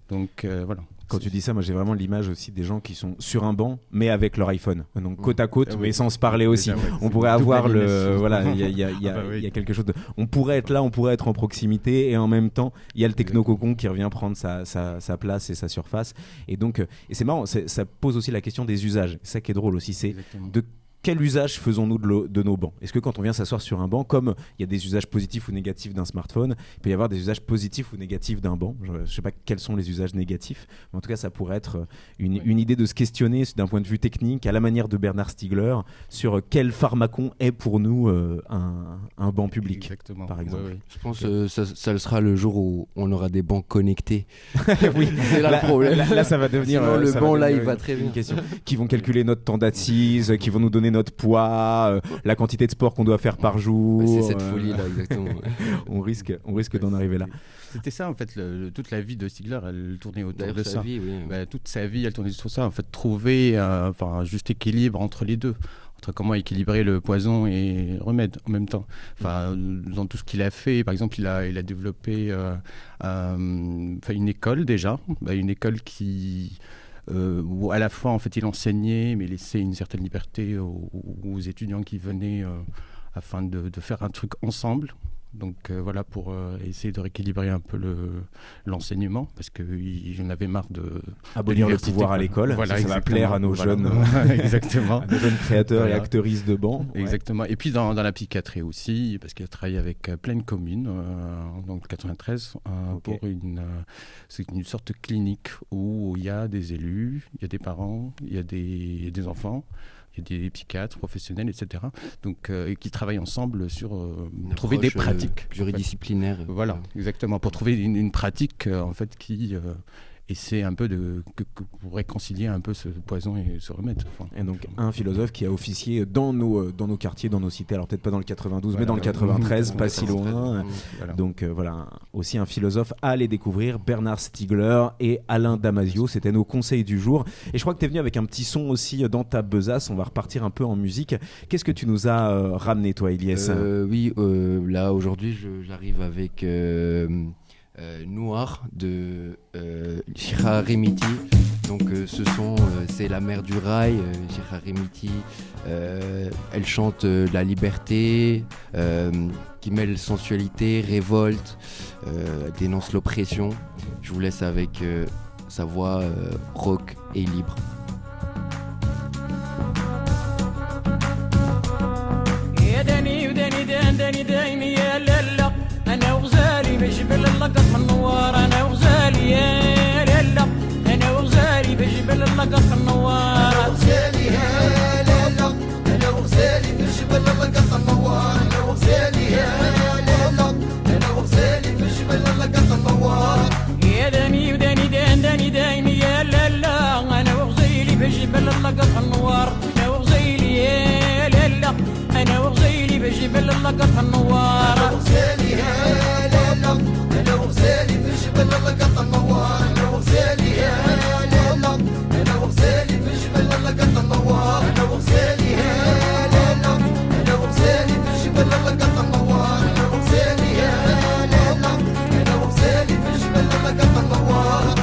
Z: Donc voilà.
D: Quand tu dis ça, moi j'ai vraiment l'image aussi des gens qui sont sur un banc, mais avec leur iPhone, donc côte à côte, mais sans se parler aussi. On pourrait avoir voilà, il y a quelque chose de. On pourrait être là, on pourrait être en proximité, et en même temps, il y a le techno-cocon qui revient prendre sa place et sa surface. Et donc, et c'est marrant, ça pose aussi la question des usages. C'est ça qui est drôle aussi, c'est de quel usage faisons-nous de nos bancs ? Est-ce que quand on vient s'asseoir sur un banc, comme il y a des usages positifs ou négatifs d'un smartphone, il peut y avoir des usages positifs ou négatifs d'un banc ? Je ne sais pas quels sont les usages négatifs, mais en tout cas, ça pourrait être une idée de se questionner d'un point de vue technique, à la manière de Bernard Stiegler, sur quel pharmacon est pour nous un banc public,
Z: exactement,
D: par exemple.
Y: Je pense que ça le sera le jour où on aura des bancs connectés.
D: Oui, c'est là le problème. Là, ça va devenir.
Y: Sinon, le banc, là, il va très bien.
D: Qui vont calculer notre temps d'assise, qui vont nous donner notre poids, la quantité de sport qu'on doit faire par jour.
Y: C'est cette folie-là, exactement.
D: on risque d'en arriver là.
Z: C'était ça en fait, toute la vie de Stiegler, elle tournait autour de ça.
Y: Vie, oui.
Z: Toute sa vie, elle tournait autour de ça. En fait, trouver un juste équilibre entre les deux. Entre comment équilibrer le poison et le remède en même temps. Enfin, dans tout ce qu'il a fait, par exemple, il a développé une école déjà, une école qui où à la fois en fait il enseignait mais laissait une certaine liberté aux étudiants qui venaient afin de faire un truc ensemble. Donc voilà, pour essayer de rééquilibrer un peu l'enseignement, parce qu'il en avait marre de
D: abolir le pouvoir à l'école.
Z: Voilà,
D: ça va plaire à nos jeunes,
Z: exactement,
D: à nos jeunes créateurs et actrices de banc.
Z: Exactement. Et puis dans la psychiatrie aussi, parce qu'il a travaillé avec plein de communes, donc 93, pour c'est une sorte de clinique où il y a des élus, il y a des parents, il y a des enfants. Il y a des psychiatres professionnels, etc. Donc, qui travaillent ensemelle sur trouver des pratiques
Y: pluridisciplinaires.
Z: Voilà, exactement, pour trouver une pratique en fait qui essaie un peu pour réconcilier un peu ce poison et ce remède.
D: Et donc un philosophe qui a officié dans nos quartiers, dans nos cités, alors peut-être pas dans le 92, mais dans le 93, pas si loin. Voilà. Donc voilà, aussi un philosophe à aller découvrir, Bernard Stiegler et Alain Damasio, c'était nos conseils du jour. Et je crois que tu es venu avec un petit son aussi dans ta besace, on va repartir un peu en musique. Qu'est-ce que tu nous as ramené toi, Ilyes ?
Y: Oui, là aujourd'hui j'arrive avec Noir de Shira Remiti. Donc ce son, c'est la mère du rail. Shira Remiti, elle chante la liberté, qui mêle sensualité, révolte, dénonce l'oppression. Je vous laisse avec sa voix rock et libre.
A: أنا وغزالي بجبل اللقط في النوار أنا وغزالي يا ليلة أنا وغزالي بجبل اللقط في النوار أنا وغزالي يا ليلة أنا وغزالي بجبل اللقط في النوار أنا وغزالي يا ليلة أنا وغزالي بجبل اللقط في النوار يا داني وداني داني داني يا ليلة أنا وغزالي بجبل اللقط في النوار أنا وغزالي يا ليلة أنا وغزالي بجبل اللقط في النوار أنا وغزالي يا ليلة أنا وغزالي بجبل اللقط النوار أنا وغزالي يا ليلة أنا وغزالي بجبل اللقط النوار أنا وغزالي يا ليلة أنا وغزالي بجبل اللقط النوار أنا وغزالي يا ليلة أنا وغزالي بجبل اللقط النوار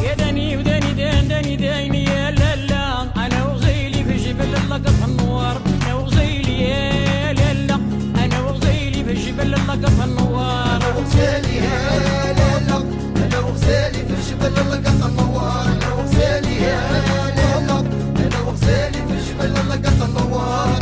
A: يا داني وداني داني داني يا ليلة أنا وغزالي بجبل اللقط النوار أنا وغزالي يا ليلة أنا وغزالي بجبل اللقط النوار أنا وغزالي يا ليلة أنا وغزالي بجبل اللقط النوار أنا وغزالي يا ليلة أنا وغزالي بجبل اللقط النوار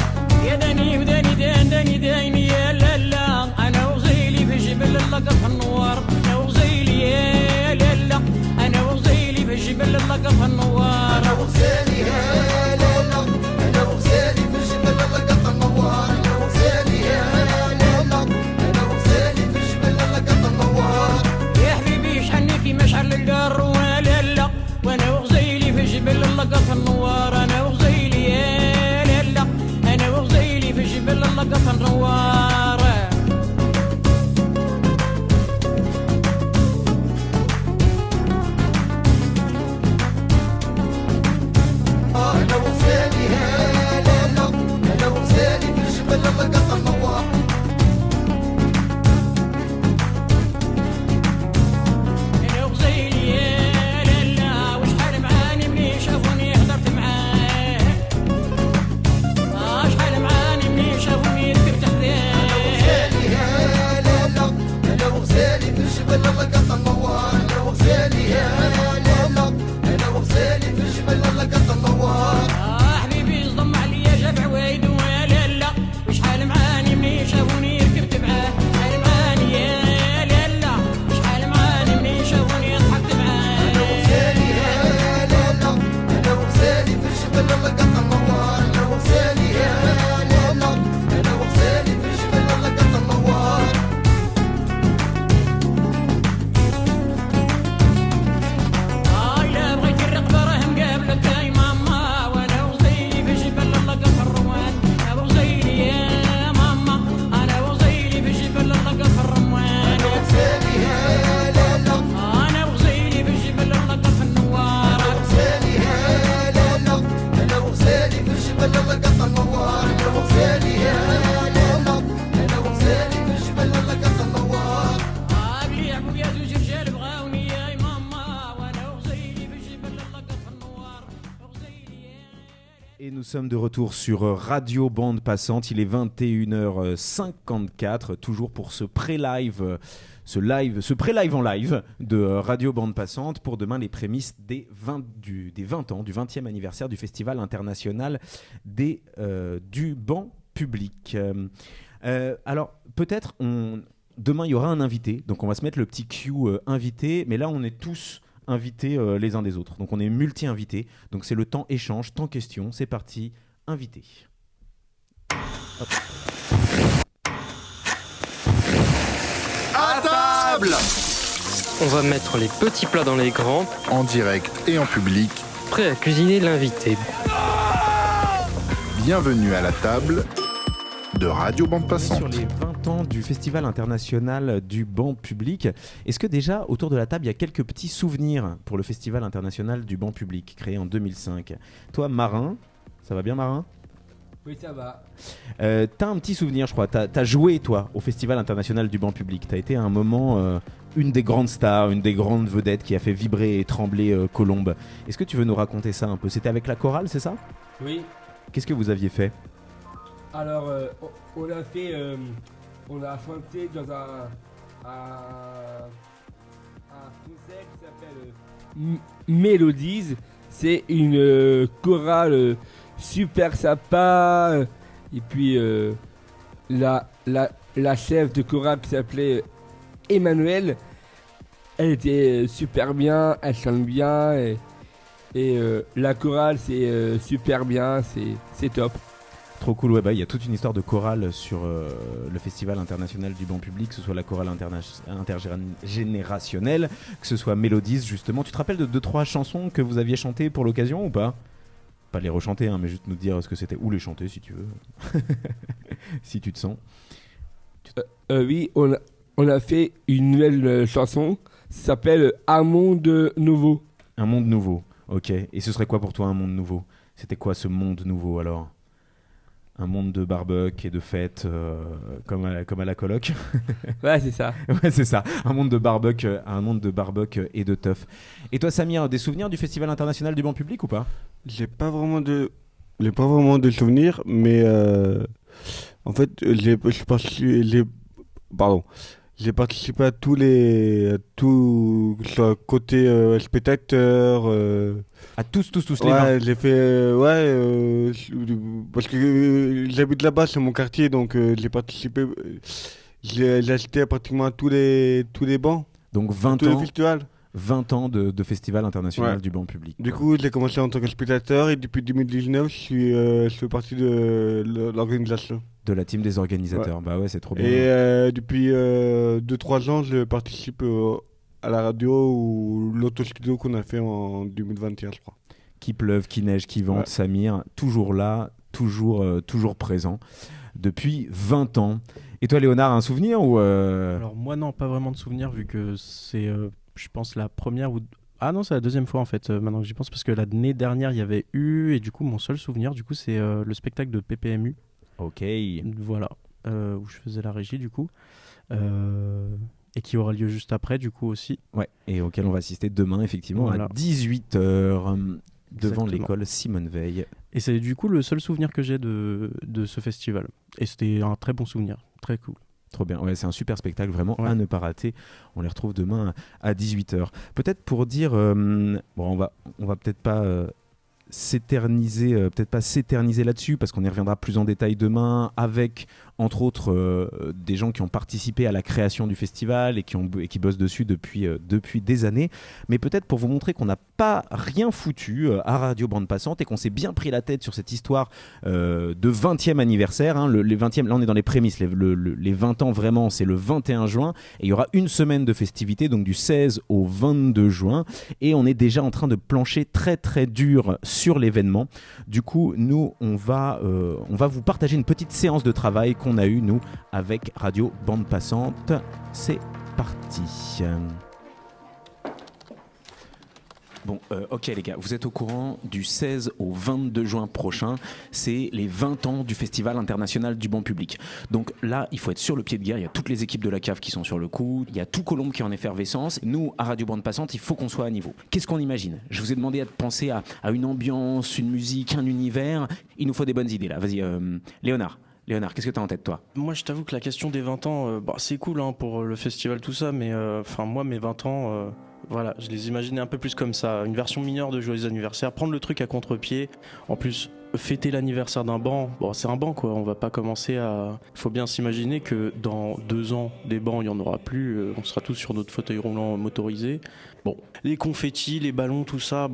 A: يا داني وداني داني داني يا ليلة أنا وغزالي بجبل اللقط النوار أنا وغزالي يا ليلة أنا وغزالي بجبل اللقط النوار أنا وغزالي يا ليلة أنا وغزالي بجبل اللقط النوار أنا وغزالي يا ليلة أنا وغزالي
D: sommes de retour sur Radio Bande Passante, il est 21h54, toujours pour ce pré-live, ce pré-live en live de Radio Bande Passante pour demain les prémices des 20 ans, du 20e anniversaire du Festival international du banc public. Alors peut-être demain il y aura un invité, donc on va se mettre le petit cue invité, mais là on est tous invités les uns des autres. Donc on est multi-invités. Donc c'est le temps échange, temps question. C'est parti, invité. Hop.
C: À table!
H: On va mettre les petits plats dans les grands.
O: En direct et en public.
H: Prêt à cuisiner l'invité.
O: Bienvenue à la table de Radio Bande Passante.
D: Sur les 20 ans du Festival international du banc public, est-ce que déjà autour de la table il y a quelques petits souvenirs pour le Festival international du banc public créé en 2005? Toi Marin, ça va bien Marin?
I: Oui, ça va.
D: T'as un petit souvenir, je crois. T'as joué, toi, au Festival international du banc public. T'as été à un moment une des grandes stars, une des grandes vedettes qui a fait vibrer et trembler Colombes. Est-ce que tu veux nous raconter ça un peu? C'était avec la chorale, c'est ça?
I: Oui.
D: Qu'est-ce que vous aviez fait?
I: Alors, on a chanté dans un concert qui s'appelle Mélodies. C'est une chorale super sympa. Et puis, la chef de chorale qui s'appelait Emmanuel, elle était super bien, elle chante bien. Et la chorale, c'est super bien, c'est top.
D: Trop cool, ouais, il y a toute une histoire de chorale sur le Festival international du banc public, que ce soit la chorale intergénérationnelle, que ce soit Mélodies justement. Tu te rappelles de 2-3 chansons que vous aviez chantées pour l'occasion ou pas? Pas les rechanter, hein, mais juste nous dire ce que c'était, ou les chanter si tu veux, si tu te sens.
I: Oui, on a fait une nouvelle chanson, ça s'appelle Un monde nouveau.
D: Un monde nouveau, ok. Et ce serait quoi pour toi un monde nouveau? C'était quoi ce monde nouveau alors? Un monde de barbecue et de fêtes comme à la coloc.
I: Ouais, c'est ça.
D: Ouais, c'est ça. Un monde de barbecue et de teuf. Et toi, Samir, des souvenirs du Festival international du banc public ou pas?
F: J'ai pas vraiment de souvenirs, mais en fait, j'ai participé à tous sur le côté spectateur.
D: À tous les
F: ouais, j'ai fait parce que j'habite là-bas, c'est mon quartier, donc j'ai participé. J'ai assisté pratiquement à tous les bancs.
D: Donc 20
F: tous
D: ans.
F: Les festivals.
D: 20 ans de Festival international du banc public.
F: Du coup, j'ai commencé en tant que spectateur et depuis 2019, je fais partie de l'organisation.
D: De la team des organisateurs. Ouais. Bah ouais, c'est trop bien.
F: Et depuis 2-3 ans, je participe à la radio ou l'autostudio qu'on a fait en 2021, je crois.
D: Qu'il pleuve, qu'il neige, qu'il vente, ouais. Samir, toujours là, toujours présent, depuis 20 ans. Et toi, Léonard, un souvenir ou
T: Alors moi, non, pas vraiment de souvenir, vu que c'est, je pense, la première ou... Ah non, c'est la deuxième fois en fait, maintenant que j'y pense, parce que l'année dernière, il y avait eu, et du coup, mon seul souvenir, du coup, c'est le spectacle de PPMU.
D: Ok.
T: Voilà, où je faisais la régie, du coup. Et qui aura lieu juste après, du coup, aussi.
D: Ouais, et auquel on va assister demain, effectivement, voilà. À 18h, devant l'école Simone Veil.
T: Et c'est du coup le seul souvenir que j'ai de ce festival. Et c'était un très bon souvenir, très cool.
D: Trop bien, ouais, c'est un super spectacle vraiment à ne pas rater. On les retrouve demain à 18h. Peut-être pour dire, bon, on va peut-être pas s'éterniser là-dessus parce qu'on y reviendra plus en détail demain avec entre autres des gens qui ont participé à la création du festival et qui bossent dessus depuis des années, mais peut-être pour vous montrer qu'on n'a pas rien foutu à Radio Bande Passante et qu'on s'est bien pris la tête sur cette histoire de 20e anniversaire, hein, les 20e, là on est dans les prémices, les 20 ans vraiment c'est le 21 juin et il y aura une semaine de festivités, donc du 16 au 22 juin, et on est déjà en train de plancher très très dur sur l'événement. Du coup, nous, on va vous partager une petite séance de travail qu'on a eue, nous, avec Radio Bande Passante. C'est parti. Bon, ok les gars, vous êtes au courant, du 16 au 22 juin prochain, c'est les 20 ans du Festival international du banc public. Donc là, il faut être sur le pied de guerre, il y a toutes les équipes de la CAF qui sont sur le coup, il y a tout Colombes qui est en effervescence. Nous, à Radio Bande Passante, il faut qu'on soit à niveau. Qu'est-ce qu'on imagine? Je vous ai demandé de penser à une ambiance, une musique, un univers. Il nous faut des bonnes idées là. Vas-y, Léonard, qu'est-ce que tu as en tête, toi?
T: Moi, je t'avoue que la question des 20 ans, c'est cool pour le festival, tout ça, mais moi, mes 20 ans, voilà, je les imaginais un peu plus comme ça. Une version mineure de Joyeux anniversaire, prendre le truc à contre-pied. En plus, fêter l'anniversaire d'un banc, c'est un banc, quoi. On va pas commencer à... Il faut bien s'imaginer que dans 2 ans, des bancs, il y en aura plus. On sera tous sur notre fauteuil roulant motorisé. Bon, les confettis, les ballons, tout ça,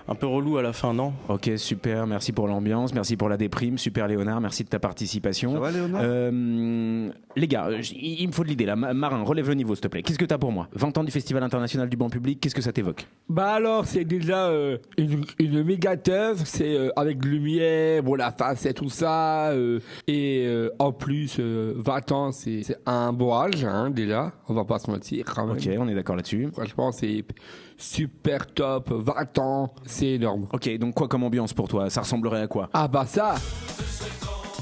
T: un peu relou à la fin, non?
D: Ok, super, merci pour l'ambiance, merci pour la déprime, super Léonard, merci de ta participation.
F: Ça va Léonard?
D: Les gars, il me faut de l'idée là. Marin, relève le niveau s'il te plaît. Qu'est-ce que t'as pour moi? 20 ans du Festival international du banc public, qu'est-ce que ça t'évoque?
I: Bah alors, c'est déjà une méga teuf, c'est avec lumière, la face et tout ça, et en plus, 20 ans, c'est un beau âge, déjà, on va pas se mentir quand même.
D: Ok, on est d'accord là-dessus.
I: Franchement, c'est super top, 20 ans, c'est énorme.
D: Ok, donc quoi comme ambiance pour toi? Ça ressemblerait à quoi?
I: Ah bah ça,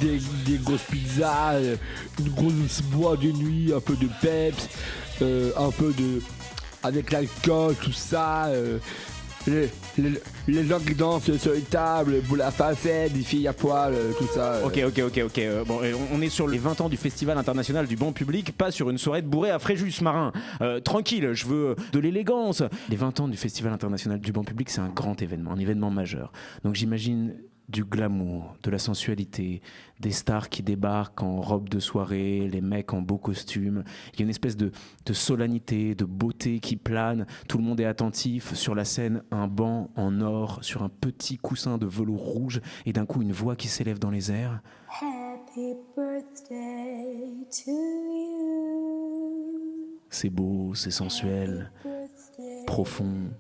I: des grosses pizzas, une grosse boîte de nuit, un peu de peps, un peu de... avec l'alcool, tout ça, les gens qui dansent sur les tables, pour la facette, des filles à poil, tout ça.
D: Ok. Bon, on est sur les 20 ans du Festival international du banc public, pas sur une soirée de bourré à Fréjus, Marin. Tranquille, je veux de l'élégance. Les 20 ans du Festival international du banc public, c'est un grand événement, un événement majeur. Donc j'imagine du glamour, de la sensualité, des stars qui débarquent en robe de soirée, les mecs en beaux costumes. Il y a une espèce de solennité, de beauté qui plane. Tout le monde est attentif. Sur la scène, un banc en or sur un petit coussin de velours rouge et d'un coup une voix qui s'élève dans les airs.
C: Happy birthday to you.
D: C'est beau, c'est sensuel, profond.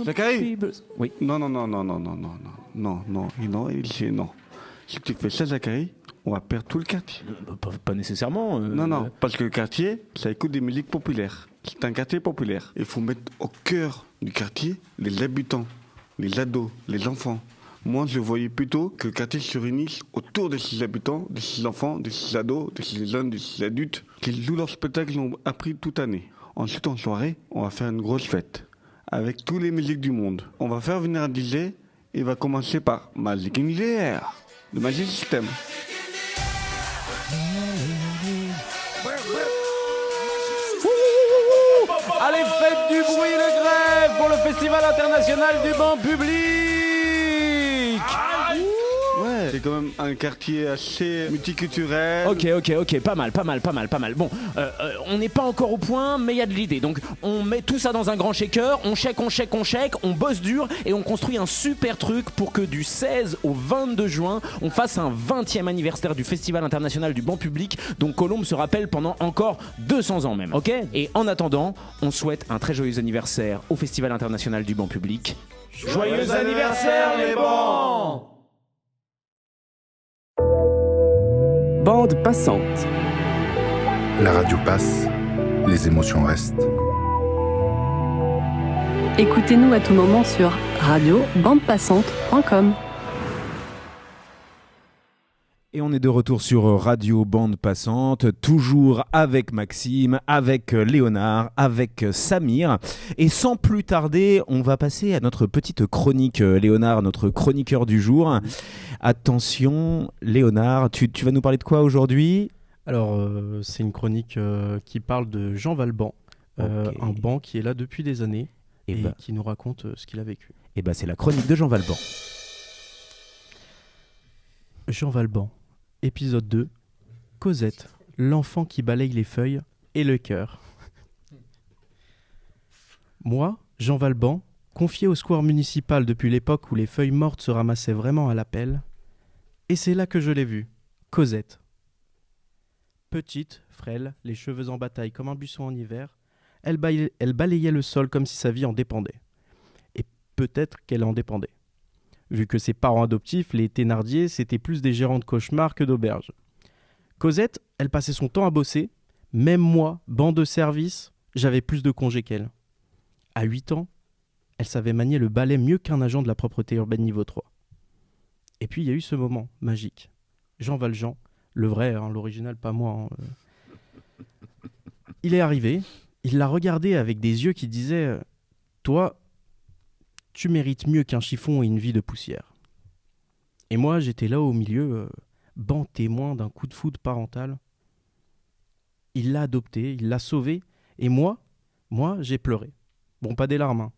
F: Zachary
D: Oui.
F: Non. Si tu fais ça, Zachary, on va perdre tout le quartier.
D: Pas nécessairement.
F: Non, parce que le quartier, ça écoute des musiques populaires. C'est un quartier populaire. Il faut mettre au cœur du quartier les habitants, les ados, les enfants. Moi, je voyais plutôt que le quartier se réunisse autour de ses habitants, de ses enfants, de ses ados, de ses jeunes, de ses adultes, qui jouent leur spectacle qu'ils ont appris toute l'année. Ensuite, en soirée, on va faire une grosse fête, avec tous les musiques du monde. On va faire venir un DJ, et va commencer par Magic in the Air, de Magic System.
D: Allez, faites du bruit de grève pour le Festival international du banc public.
F: Ouais, c'est quand même un quartier assez multiculturel.
D: Ok, pas mal. Bon, on n'est pas encore au point, mais il y a de l'idée. Donc, on met tout ça dans un grand shaker, on shake, on bosse dur et on construit un super truc pour que du 16 au 22 juin, on fasse un 20e anniversaire du Festival international du banc public. Donc, Colombes se rappelle pendant encore 200 ans même, ok? Et en attendant, on souhaite un très joyeux anniversaire au Festival international du banc public. Joyeux anniversaire les bancs!
N: Bande passante.
O: La radio passe, les émotions restent.
B: Écoutez-nous à tout moment sur radio-bandepassante.com.
D: Et on est de retour sur Radio Bande Passante, toujours avec Maxime, avec Léonard, avec Samir. Et sans plus tarder, on va passer à notre petite chronique, Léonard, notre chroniqueur du jour. Attention, Léonard, tu vas nous parler de quoi aujourd'hui ?
T: Alors, c'est une chronique qui parle de Jean Valban, un banc qui est là depuis des années et qui nous raconte ce qu'il a vécu.
D: Et c'est la chronique de Jean Valban.
T: Jean Valban. Épisode 2, Cosette, l'enfant qui balaye les feuilles et le cœur. Moi, Jean Valban, confié au square municipal depuis l'époque où les feuilles mortes se ramassaient vraiment à la pelle, et c'est là que je l'ai vue, Cosette. Petite, frêle, les cheveux en bataille comme un buisson en hiver, elle balayait le sol comme si sa vie en dépendait. Et peut-être qu'elle en dépendait. vu que ses parents adoptifs, les Thénardier, c'était plus des gérants de cauchemar que d'auberge. Cosette, elle passait son temps à bosser. Même moi, banc de service, j'avais plus de congés qu'elle. À 8 ans, elle savait manier le balai mieux qu'un agent de la propreté urbaine niveau 3. Et puis il y a eu ce moment magique. Jean Valjean, le vrai, l'original, pas moi. Il est arrivé, il l'a regardé avec des yeux qui disaient « Toi, tu mérites mieux qu'un chiffon et une vie de poussière. » Et moi, j'étais là au milieu, banc témoin d'un coup de foudre parental. Il l'a adopté, il l'a sauvé, et moi, j'ai pleuré. Bon, pas des larmes,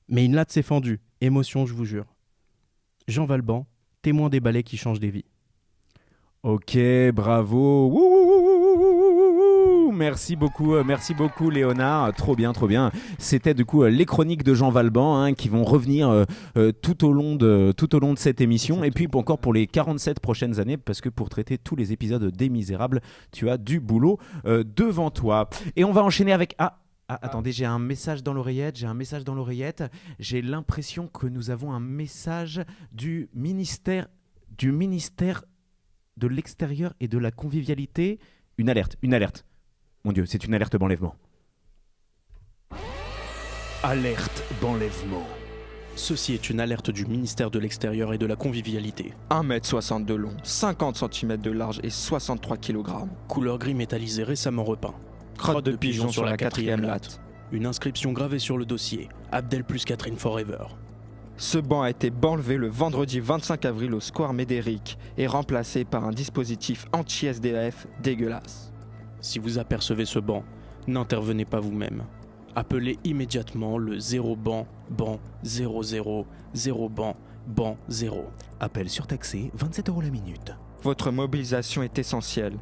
T: mais une latte s'est fendue. Émotion, je vous jure. Jean Valban, témoin des balais qui changent des vies.
D: Ok, bravo. Wouh, wouh, wouh, wouh, wouh, wouh. Merci beaucoup Léonard. Trop bien. C'était du coup les chroniques de Jean Valban qui vont revenir tout au long de cette émission. Exactement. Et puis encore pour les 47 prochaines années, parce que pour traiter tous les épisodes des Misérables, tu as du boulot devant toi. Et on va enchaîner avec... Attendez, j'ai un message dans l'oreillette. J'ai l'impression que nous avons un message du ministère de l'extérieur et de la convivialité. Une alerte. Mon Dieu, c'est une alerte banlèvement.
T: Alerte banlèvement. Ceci est une alerte du ministère de l'extérieur et de la convivialité.
E: 1,60 m de long, 50 cm de large et 63 kg.
T: Couleur gris métallisé récemment repeint.
E: Crotte de pigeon sur la 4e latte.
T: Une inscription gravée sur le dossier. Abdel plus Catherine Forever.
E: Ce banc a été banlevé le vendredi 25 avril au square Médéric et remplacé par un dispositif anti-SDF dégueulasse.
T: Si vous apercevez ce banc, n'intervenez pas vous-même. Appelez immédiatement le 0 banc 00 0 banc 0.
D: Appel surtaxé, 27 € la minute.
E: Votre mobilisation est essentielle.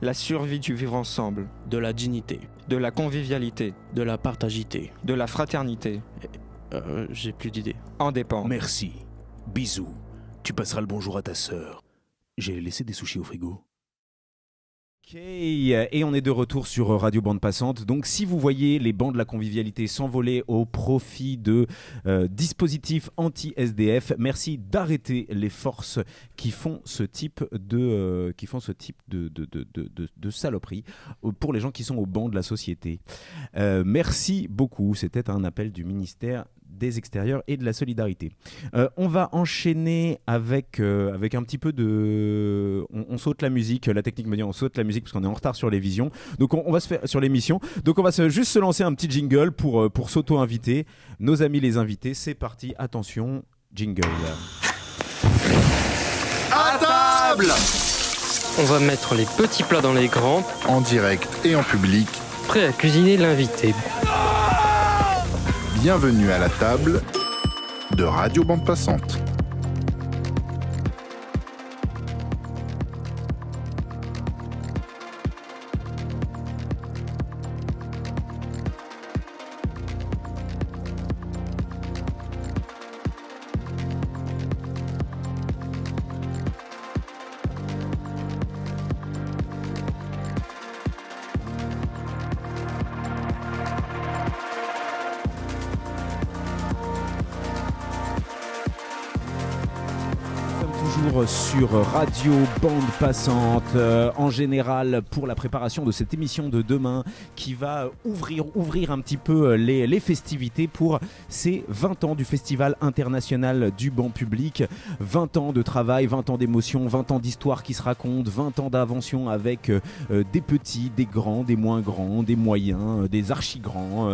E: La survie du vivre ensemble.
T: De la dignité.
E: De la convivialité.
T: De la partagité.
E: De la fraternité.
T: J'ai plus d'idées.
E: En dépend.
G: Merci. Bisous. Tu passeras le bonjour à ta sœur. J'ai laissé des sushis au frigo.
D: Ok, et on est de retour sur Radio Bande Passante. Donc si vous voyez les bancs de la convivialité s'envoler au profit de dispositifs anti-SDF, merci d'arrêter les forces qui font ce type de saloperie pour les gens qui sont au banc de la société. Merci beaucoup, c'était un appel du ministère des extérieurs et de la solidarité. On va enchaîner avec un petit peu de... On saute la musique, la technique me dit on saute la musique parce qu'on est en retard sur les visions. Donc on va se faire sur l'émission. Donc on va juste se lancer un petit jingle pour s'auto-inviter. Nos amis les invités, c'est parti, attention, jingle.
O: À table!
H: On va mettre les petits plats dans les grands,
O: en direct et en public,
H: prêt à cuisiner l'invité.
O: Bienvenue à la table de Radio Bande Passante.
D: Sur Radio Bande Passante, en général pour la préparation de cette émission de demain qui va ouvrir un petit peu les festivités pour ces 20 ans du Festival international du banc public. 20 ans de travail, 20 ans d'émotion, 20 ans d'histoire qui se racontent, 20 ans d'invention avec des petits, des grands, des moins grands, des moyens, des archi-grands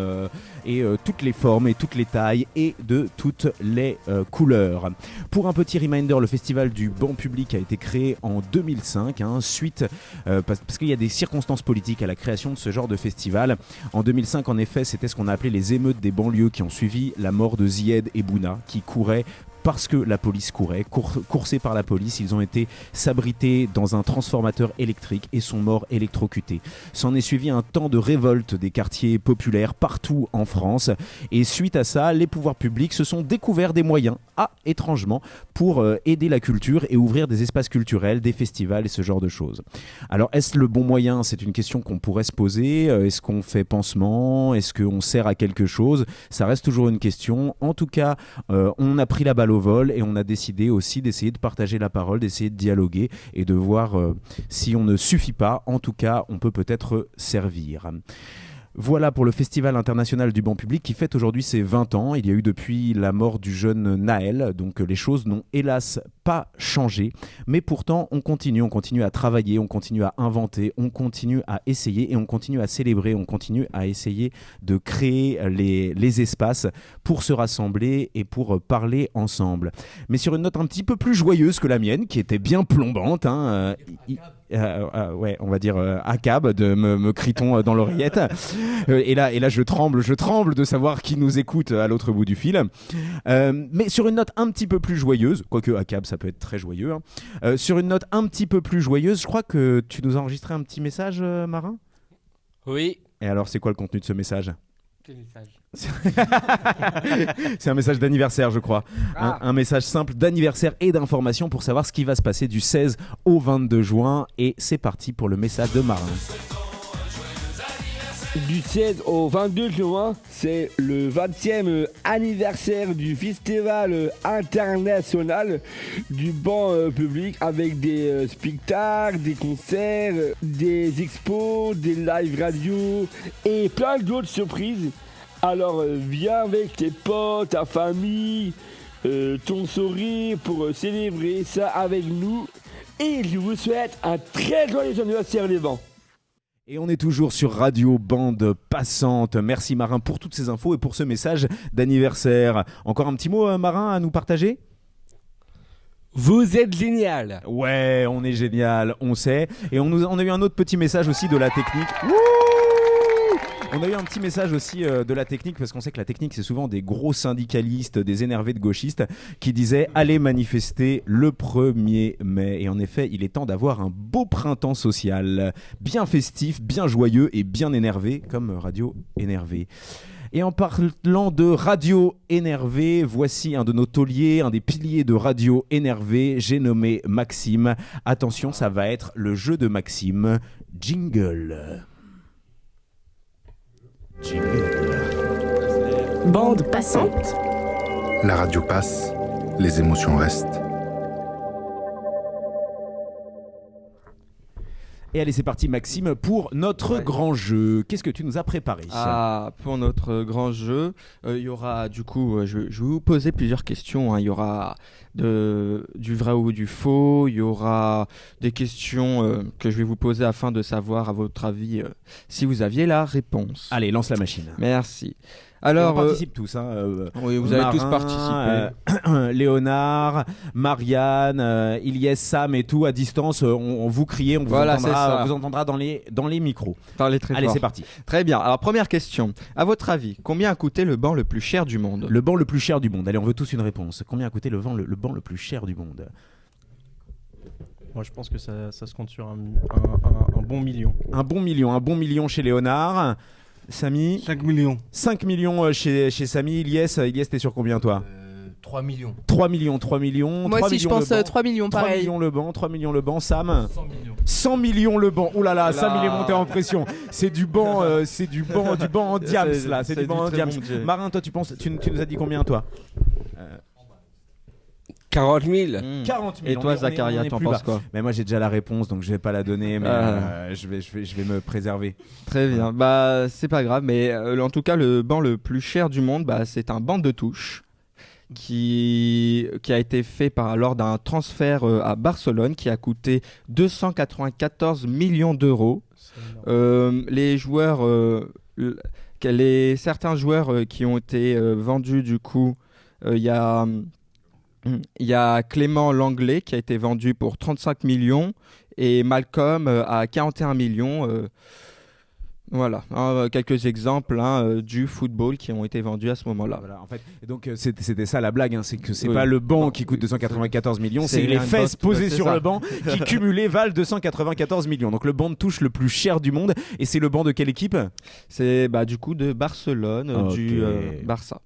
D: et toutes les formes et toutes les tailles et de toutes les couleurs. Pour un petit reminder, le festival du banc public a été créé en 2005 suite parce qu'il y a des circonstances politiques à la création de ce genre de festival. En 2005 en effet c'était ce qu'on a appelé les émeutes des banlieues qui ont suivi la mort de Zied et Bouna qui couraient parce que la police courait, coursés par la police, ils ont été s'abriter dans un transformateur électrique et sont morts électrocutés. S'en est suivi un temps de révolte des quartiers populaires partout en France et suite à ça, les pouvoirs publics se sont découverts des moyens, étrangement, pour aider la culture et ouvrir des espaces culturels, des festivals et ce genre de choses. Alors est-ce le bon moyen? C'est une question qu'on pourrait se poser. Est-ce qu'on fait pansement? Est-ce qu'on sert à quelque chose? Ça reste toujours une question. En tout cas, on a pris la balle au au vol et on a décidé aussi d'essayer de partager la parole, d'essayer de dialoguer et de voir si on ne suffit pas, en tout cas on peut peut-être servir. Voilà pour le Festival international du banc public qui fête aujourd'hui ses 20 ans. Il y a eu depuis la mort du jeune Naël, donc les choses n'ont hélas pas changé. Mais pourtant, on continue à travailler, on continue à inventer, on continue à essayer et on continue à célébrer, on continue à essayer de créer les espaces pour se rassembler et pour parler ensemble. Mais sur une note un petit peu plus joyeuse que la mienne, qui était bien plombante, ouais, on va dire ACAB, me crie-t-on dans l'oreillette. Et là, je tremble de savoir qui nous écoute à l'autre bout du fil. Mais sur une note un petit peu plus joyeuse, quoique ACAB, ça peut être très joyeux. Sur une note un petit peu plus joyeuse, je crois que tu nous as enregistré un petit message, Marin ?
I: Oui.
D: Et alors, c'est quoi le contenu de ce message ?
I: Quel message ?
D: C'est un message d'anniversaire, je crois. Un message simple d'anniversaire et d'information pour savoir ce qui va se passer du 16 au 22 juin. Et c'est parti pour le message de Marin.
I: Du 16 au 22 juin, c'est le 20e anniversaire du Festival international du banc public avec des spectacles, des concerts, des expos, des live radio et plein d'autres surprises. Alors viens avec tes potes, ta famille, ton sourire pour célébrer ça avec nous. Et je vous souhaite un très joyeux anniversaire les bancs.
D: Et on est toujours sur Radio Bande Passante. Merci Marin pour toutes ces infos et pour ce message d'anniversaire. Encore un petit mot Marin à nous partager ?
I: Vous êtes génial.
D: Ouais, on est génial, on sait. Et on a eu un autre petit message aussi de la technique. On a eu un petit message aussi de la technique, parce qu'on sait que la technique, c'est souvent des gros syndicalistes, des énervés de gauchistes, qui disaient « Allez manifester le 1er mai ». Et en effet, il est temps d'avoir un beau printemps social, bien festif, bien joyeux et bien énervé, comme Radio Énervé. Et en parlant de Radio Énervé, voici un de nos tauliers, un des piliers de Radio Énervé, j'ai nommé Maxime. Attention, ça va être le jeu de Maxime. Jingle.
B: Bande passante.
O: La radio passe, les émotions restent.
D: Et allez, c'est parti Maxime pour notre grand jeu. Qu'est-ce que tu nous as préparé ?
E: Pour notre grand jeu, il y aura du coup, je vais vous poser plusieurs questions. Il y aura du vrai ou du faux. Il y aura des questions que je vais vous poser afin de savoir, à votre avis, si vous aviez la réponse.
D: Allez, lance la machine.
E: Merci. Alors,
D: on participe tous.
E: Oui, vous allez tous participer.
D: Léonard, Marianne, Ilyes, Sam et tout à distance. On vous criez, on vous entendra dans les micros.
E: Parlez très fort.
D: Allez, c'est parti.
E: Très bien. Alors, première question. À votre avis, combien a coûté le banc le plus cher du monde ?
D: Le banc le plus cher du monde. Allez, on veut tous une réponse. Combien a coûté le banc le plus cher du monde ?
T: Moi, je pense que ça se compte sur un bon million.
D: Un bon million chez Léonard. Samy ?
F: 5 millions.
D: 5 millions chez Samy. Ilyes, t'es sur combien toi ?
Y: 3 millions.
D: 3 millions.
J: Moi aussi, je pense 3 millions, pareil.
D: 3 millions le banc. Sam ? 100 millions le banc. Ouh là là, Sam, il est monté en pression. C'est du banc, du banc en diams, là. C'est du banc en diams. Marin, toi, tu nous as dit combien, toi ?
I: 40 000.
D: 40 000.
E: Et toi, Zacharia, t'en penses quoi ?
D: Mais moi, j'ai déjà la réponse, donc je vais pas la donner, mais je vais me préserver.
E: Très bien. Bah, c'est pas grave, mais en tout cas, le banc le plus cher du monde, c'est un banc de touche qui a été fait lors d'un transfert à Barcelone, qui a coûté 294 millions d'euros. Les joueurs, certains joueurs qui ont été vendus, du coup, il y a Clément Langlais qui a été vendu pour 35 millions et Malcolm à 41 millions. Voilà, quelques exemples du football qui ont été vendus à ce moment-là.
D: Voilà, en fait, donc c'était ça la blague, c'est que c'est pas le banc qui coûte 294 millions, c'est les fesses posées sur le banc qui cumulées valent 294 millions. Donc le banc de touche le plus cher du monde, et c'est le banc de quelle équipe ?
E: C'est du coup de Barcelone, du Barça.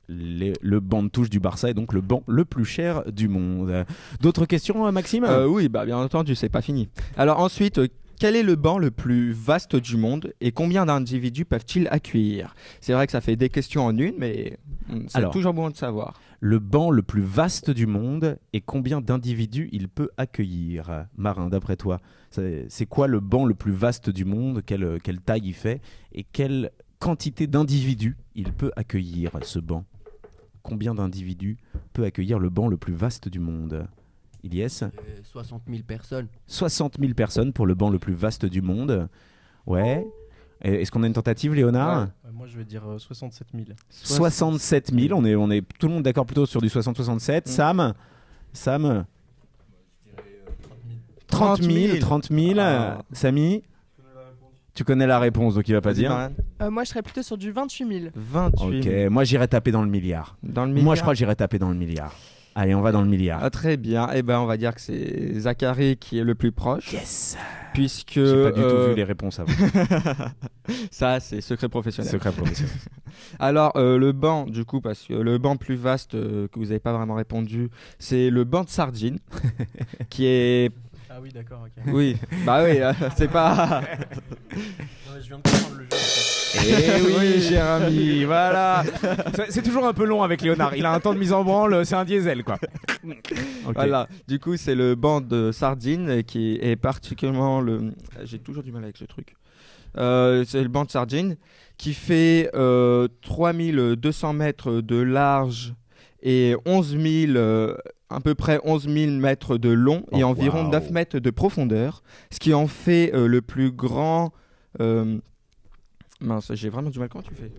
D: Le banc de touche du Barça est donc le banc le plus cher du monde. D'autres questions, Maxime ?
E: Oui, bien entendu, c'est pas fini. Alors ensuite, Quel est le banc le plus vaste du monde et combien d'individus peuvent-ils accueillir? C'est vrai que ça fait des questions en une, mais c'est toujours bon de savoir.
D: Le banc le plus vaste du monde et combien d'individus il peut accueillir? Marin, d'après toi, c'est quoi le banc le plus vaste du monde? Quelle taille il fait? Et quelle quantité d'individus il peut accueillir, ce banc? Combien d'individus peut accueillir le banc le plus vaste du monde? Ilyes?
Y: 60 000 personnes.
D: 60 000 personnes pour le banc le plus vaste du monde. Ouais. Est-ce qu'on a une tentative, Léonard?
T: Moi, je vais dire 67 000.
D: 67 000. On est tout le monde d'accord plutôt sur du 60-67. Sam 30 000. Samy? Tu connais la réponse, donc il va pas dire.
J: Moi, je serais plutôt sur du 28 000.
E: 28 000.
D: Ok, moi j'irais taper dans le milliard. Moi, je crois que j'irais taper dans le milliard. Allez, on va dans le milliard.
E: Ah, très bien. Eh ben, on va dire que c'est Zachary qui est le plus proche.
D: Yes.
E: Puisque
D: j'ai pas du tout vu les réponses avant.
E: Ça, c'est secret professionnel.
D: Secret professionnel.
E: Alors, le banc, du coup, parce que le banc plus vaste que vous n'avez pas vraiment répondu, c'est le banc de sardines, qui est...
T: Ah oui, d'accord, ok.
E: Oui, bah oui, c'est pas...
T: Je viens de comprendre le jeu.
D: Eh oui, cher ami, voilà. C'est toujours un peu long avec Léonard. Il a un temps de mise en branle, c'est un diesel, quoi.
E: Okay. Voilà, du coup, c'est le banc de sardines qui est particulièrement le... J'ai toujours du mal avec ce truc. C'est le banc de sardines qui fait 3200 mètres de large et 11 000... à peu près 11 000 mètres de long et environ 9 mètres de profondeur, ce qui en fait le plus grand... Mince, j'ai vraiment du mal. Comment tu fais?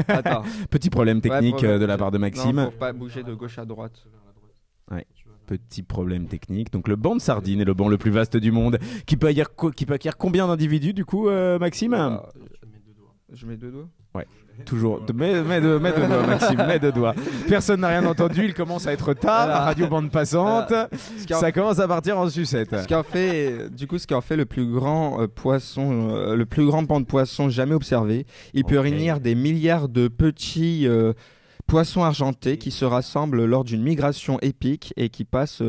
E: Attends.
D: Petit problème technique de la part de Maxime.
E: Non, faut pas bouger de gauche à droite.
D: Ouais. Petit problème technique. Donc le banc de sardines est le banc le plus vaste du monde. Qui peut accueillir combien d'individus du coup, Maxime?
E: Je mets deux doigts.
D: Ouais. Toujours. Mets deux doigts, Maxime. Mets deux doigts. Personne n'a rien entendu. Il commence à être tard. La radio bande passante. Ça commence à partir en sucette.
E: Ce qui en fait le plus grand poisson, le plus grand banc de poissons jamais observé. Il peut réunir des milliards de petits poissons argentés qui se rassemblent lors d'une migration épique et qui passent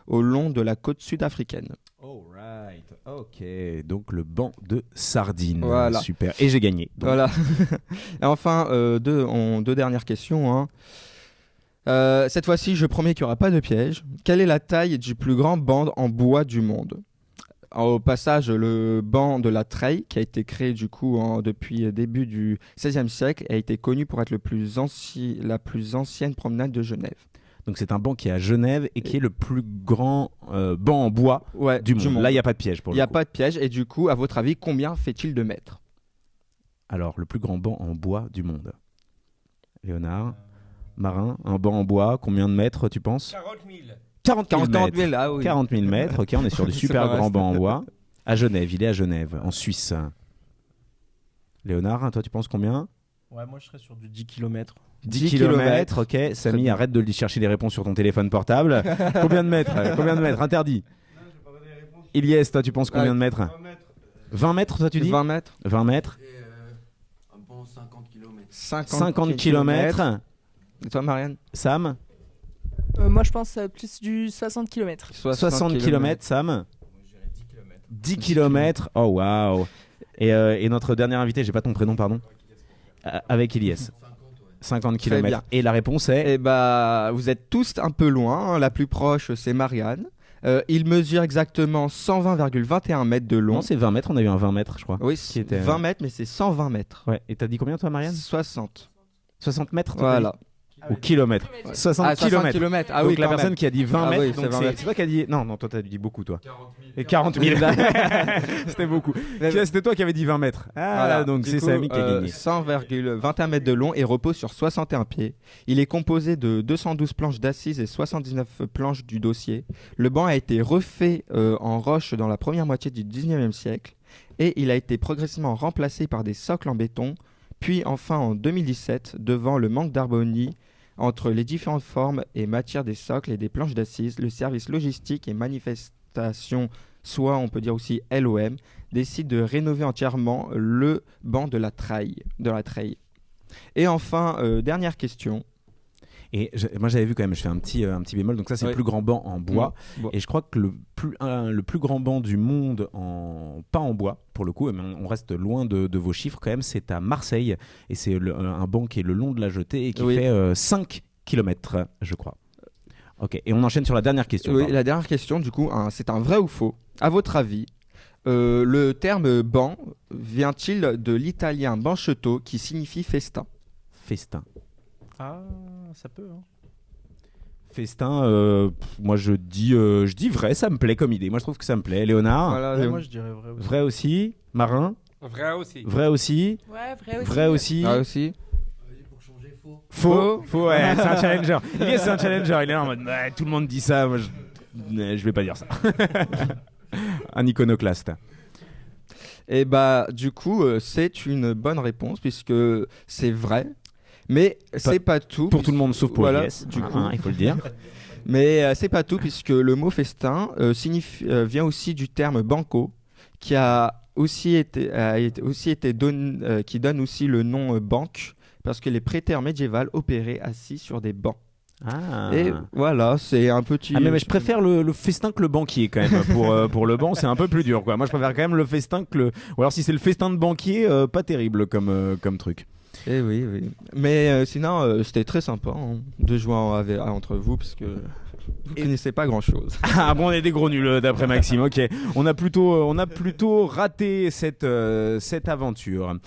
E: au long de la côte sud-africaine.
D: Alright, ok, donc le banc de sardines.
E: Voilà.
D: Super, et j'ai gagné. Donc.
E: Voilà. Et enfin, deux dernières questions. Hein. Cette fois-ci, je promets qu'il n'y aura pas de piège. Quelle est la taille du plus grand banc en bois du monde? Au passage, le banc de la Treille, qui a été créé du coup depuis le début du XVIe siècle, a été connu pour être la plus ancienne promenade de Genève.
D: Donc c'est un banc qui est à Genève et qui est le plus grand banc en bois du monde. Là, il n'y a pas de piège pour le coup.
E: Il n'y a pas de piège. Et du coup, à votre avis, combien fait-il de mètres?
D: Alors, le plus grand banc en bois du monde. Léonard, Marin, un banc en bois, combien de mètres tu penses?
I: 40 000.
D: 40 000
E: mètres. Ah oui.
D: 40 000 mètres, ok, on est sur du super grand banc en bois. À Genève, il est à Genève, en Suisse. Léonard, toi tu penses combien?
T: Ouais, moi je serais sur du 10 km.
D: 10 km, ok. Samy, arrête de chercher des réponses sur ton téléphone portable. Combien de mètres? Interdit. Ilyes, toi tu penses combien de mètres? 20 mètres, toi tu dis?
E: 20 mètres.
D: 20 mètres.
Y: Un bon 50 km.
D: 50 km.
E: Et toi, Marianne?
D: Sam?
J: Moi, je pense plus du 60 km.
D: 60 km, Sam? Moi, je dirais 10 km. Oh, waouh. Et notre dernier invité, j'ai pas ton prénom, pardon. Avec Ilyes. 50 km. Et la réponse est?
E: Eh bah, vous êtes tous un peu loin. La plus proche, c'est Marianne. Il mesure exactement 120,21 mètres de long.
D: Non, c'est 20 mètres. On a eu un 20 mètres, je crois.
E: Oui, c'est 20 mètres, mais c'est 120 mètres.
D: Ouais. Et t'as dit combien, toi, Marianne?
E: 60.
D: 60 mètres?
E: Voilà.
D: Ou kilomètres. 60 km.
E: Ah
D: donc
E: oui,
D: la personne qui a dit 20 mètres,
E: oui,
D: c'est toi qui as dit... Non, toi t'as dit beaucoup, toi. 40 000. C'était beaucoup. C'était toi qui avais dit 20 mètres. Ah, voilà. Donc c'est Samy qui a gagné.
E: 100,21 mètres de long et repose sur 61 pieds. Il est composé de 212 planches d'assises et 79 planches du dossier. Le banc a été refait en roche dans la première moitié du 19e siècle et il a été progressivement remplacé par des socles en béton. Puis enfin en 2017, devant le manque d'harmonie entre les différentes formes et matières des socles et des planches d'assises, le service logistique et manifestation, soit on peut dire aussi LOM, décide de rénover entièrement le banc de la Treille. Et enfin, dernière question.
D: Moi j'avais vu quand même, je fais un petit bémol, donc ça c'est le plus grand banc en bois, et je crois que le plus grand banc du monde, pas en bois pour le coup, mais on reste loin de vos chiffres quand même, c'est à Marseille, et c'est un banc qui est le long de la jetée et qui fait 5 km je crois. Ok, et on enchaîne sur la dernière question.
E: Oui, la dernière question du coup, c'est un vrai ou faux. À votre avis, le terme banc vient-il de l'italien banchetto qui signifie festin?
D: Festin.
T: Ah, ça peut. Hein.
D: Festin, moi je dis vrai, ça me plaît comme idée. Moi je trouve que ça me plaît. Léonard?
T: Voilà, moi je dirais vrai aussi.
D: Vrai aussi. Marin?
I: Vrai aussi.
D: Vrai aussi.
J: Ouais, vrai aussi.
D: Vrai aussi.
E: Vrai aussi.
D: Faux, ouais, c'est un challenger. C'est un challenger. Il est là en mode tout le monde dit ça. Moi, je vais pas dire ça. Un iconoclaste.
E: Et du coup, c'est une bonne réponse puisque c'est vrai, mais c'est pas tout.
D: Pour tout le monde sauf pour
E: Elias,
D: du coup, il faut le dire.
E: Mais c'est pas tout puisque le mot festin vient aussi du terme banco, qui qui donne aussi le nom banque. Parce que les prêteurs médiévaux opéraient assis sur des bancs.
D: Ah.
E: Et voilà, c'est un petit...
D: mais je préfère le festin que le banquier quand même. Pour le banc, c'est un peu plus dur, quoi. Moi, je préfère quand même le festin que le... Ou alors si c'est le festin de banquier, pas terrible comme truc.
E: Eh oui. Mais sinon, c'était très sympa de jouer entre vous, parce que... Vous ne connaissez pas grand-chose.
D: Ah bon, on est des gros nuls d'après Maxime. Ok, on a plutôt raté cette aventure.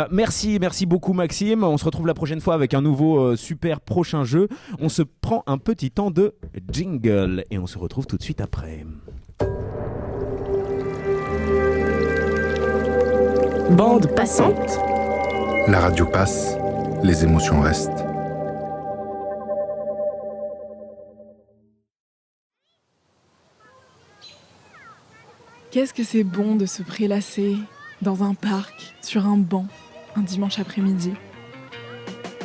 D: Merci beaucoup Maxime. On se retrouve la prochaine fois avec un nouveau super prochain jeu. On se prend un petit temps de jingle et on se retrouve tout de suite après.
B: Bande passante.
O: La radio passe, les émotions restent.
K: Qu'est-ce que c'est bon de se prélasser dans un parc, sur un banc, un dimanche après-midi.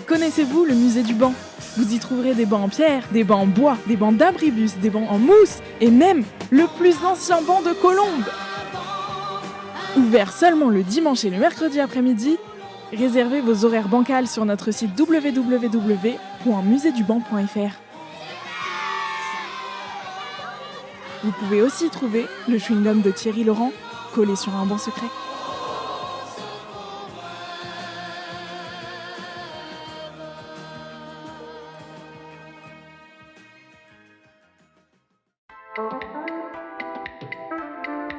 K: Connaissez-vous le musée du banc? Vous y trouverez des bancs en pierre, des bancs en bois, des bancs d'abribus, des bancs en mousse et même le plus ancien banc de Colombes. Ouvert seulement le dimanche et le mercredi après-midi, réservez vos horaires bancals sur notre site www.musedubanc.fr. Vous pouvez aussi y trouver le chewing-gum de Thierry Laurent collé sur un banc secret.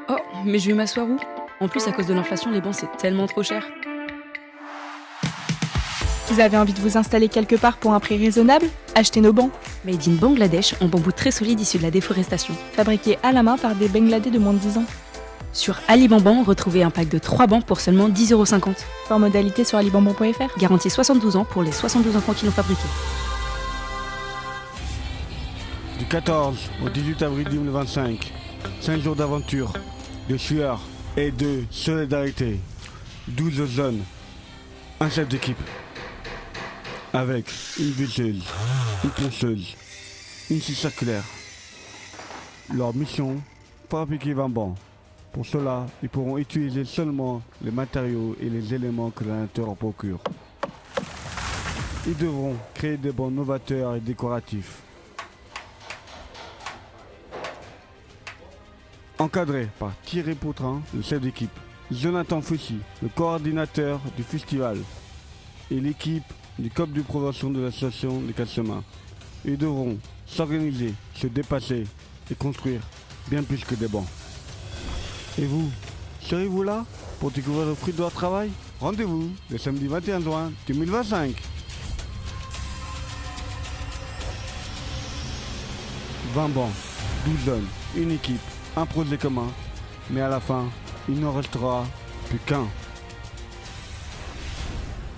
L: Oh, mais je vais m'asseoir où? En plus, à cause de l'inflation, les bancs, c'est tellement trop cher.
K: Vous avez envie de vous installer quelque part pour un prix raisonnable? Achetez nos bancs.
L: Made in Bangladesh, en bambou très solide issu de la déforestation.
K: Fabriqués à la main par des Bangladais de moins de 10 ans.
L: Sur Alibamban, retrouvez un pack de 3 bancs pour seulement 10,50 €.
K: Par modalité sur alibamban.fr.
L: Garantie 72 ans pour les 72 enfants qui l'ont fabriqué.
F: Du 14 au 18 avril 2025, 5 jours d'aventure, de sueur et de solidarité. 12 zones, un chef d'équipe. Avec une buteuse, une ponceuse, une scie circulaire. Leur mission, fabriquer 20 bancs. Pour cela, ils pourront utiliser seulement les matériaux et les éléments que la nature leur procure. Ils devront créer des bancs novateurs et décoratifs. Encadré par Thierry Poutrin, le chef d'équipe, Jonathan Foussy, le coordinateur du festival, et l'équipe du COP de prévention de l'association des Quatre Chemins. Ils devront s'organiser, se dépasser et construire bien plus que des bancs. Et vous, serez-vous là pour découvrir le fruit de leur travail? Rendez-vous le samedi 21 juin 2025. 20 bancs, 12 zones, une équipe, un projet commun, mais à la fin, il n'en restera plus qu'un.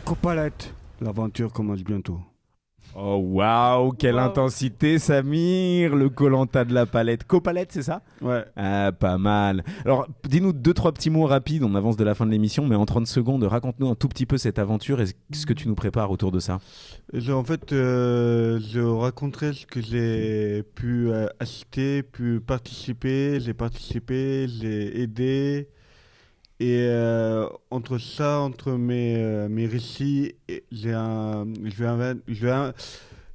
F: Copalette, l'aventure commence bientôt.
D: Oh waouh, quelle intensité Samir, le Koh-Lanta de la palette. Copalette, c'est ça?
F: Ouais.
D: Ah, pas mal. Alors, dis-nous 2-3 petits mots rapides, on avance de la fin de l'émission, mais en 30 secondes, raconte-nous un tout petit peu cette aventure et ce que tu nous prépares autour de ça.
F: En fait, je raconterai ce que j'ai pu assister, pu participer, j'ai aidé. Et entre mes récits, je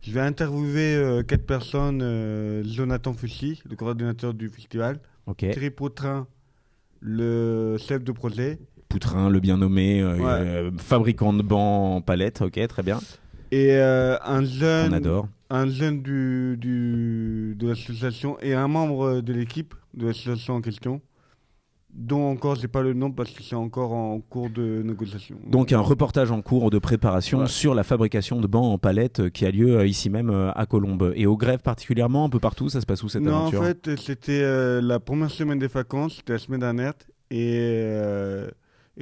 F: Je vais interviewer 4 personnes. Jonathan Fussy, le coordinateur du festival. Thierry Poutrin, le chef de projet.
D: Poutrin, le bien nommé, fabricant de bancs en palette. Ok, très bien.
F: Et un jeune,
D: on adore.
F: Un jeune de l'association et un membre de l'équipe de l'association en question, dont encore j'ai pas le nom parce que c'est encore en cours de négociation.
D: Donc un reportage en cours de préparation sur la fabrication de bancs en palette qui a lieu ici même à Colombes. Et aux grèves particulièrement, un peu partout, ça se passe où cette aventure?
F: Non, en fait, c'était la première semaine des vacances, c'était la semaine dernière, et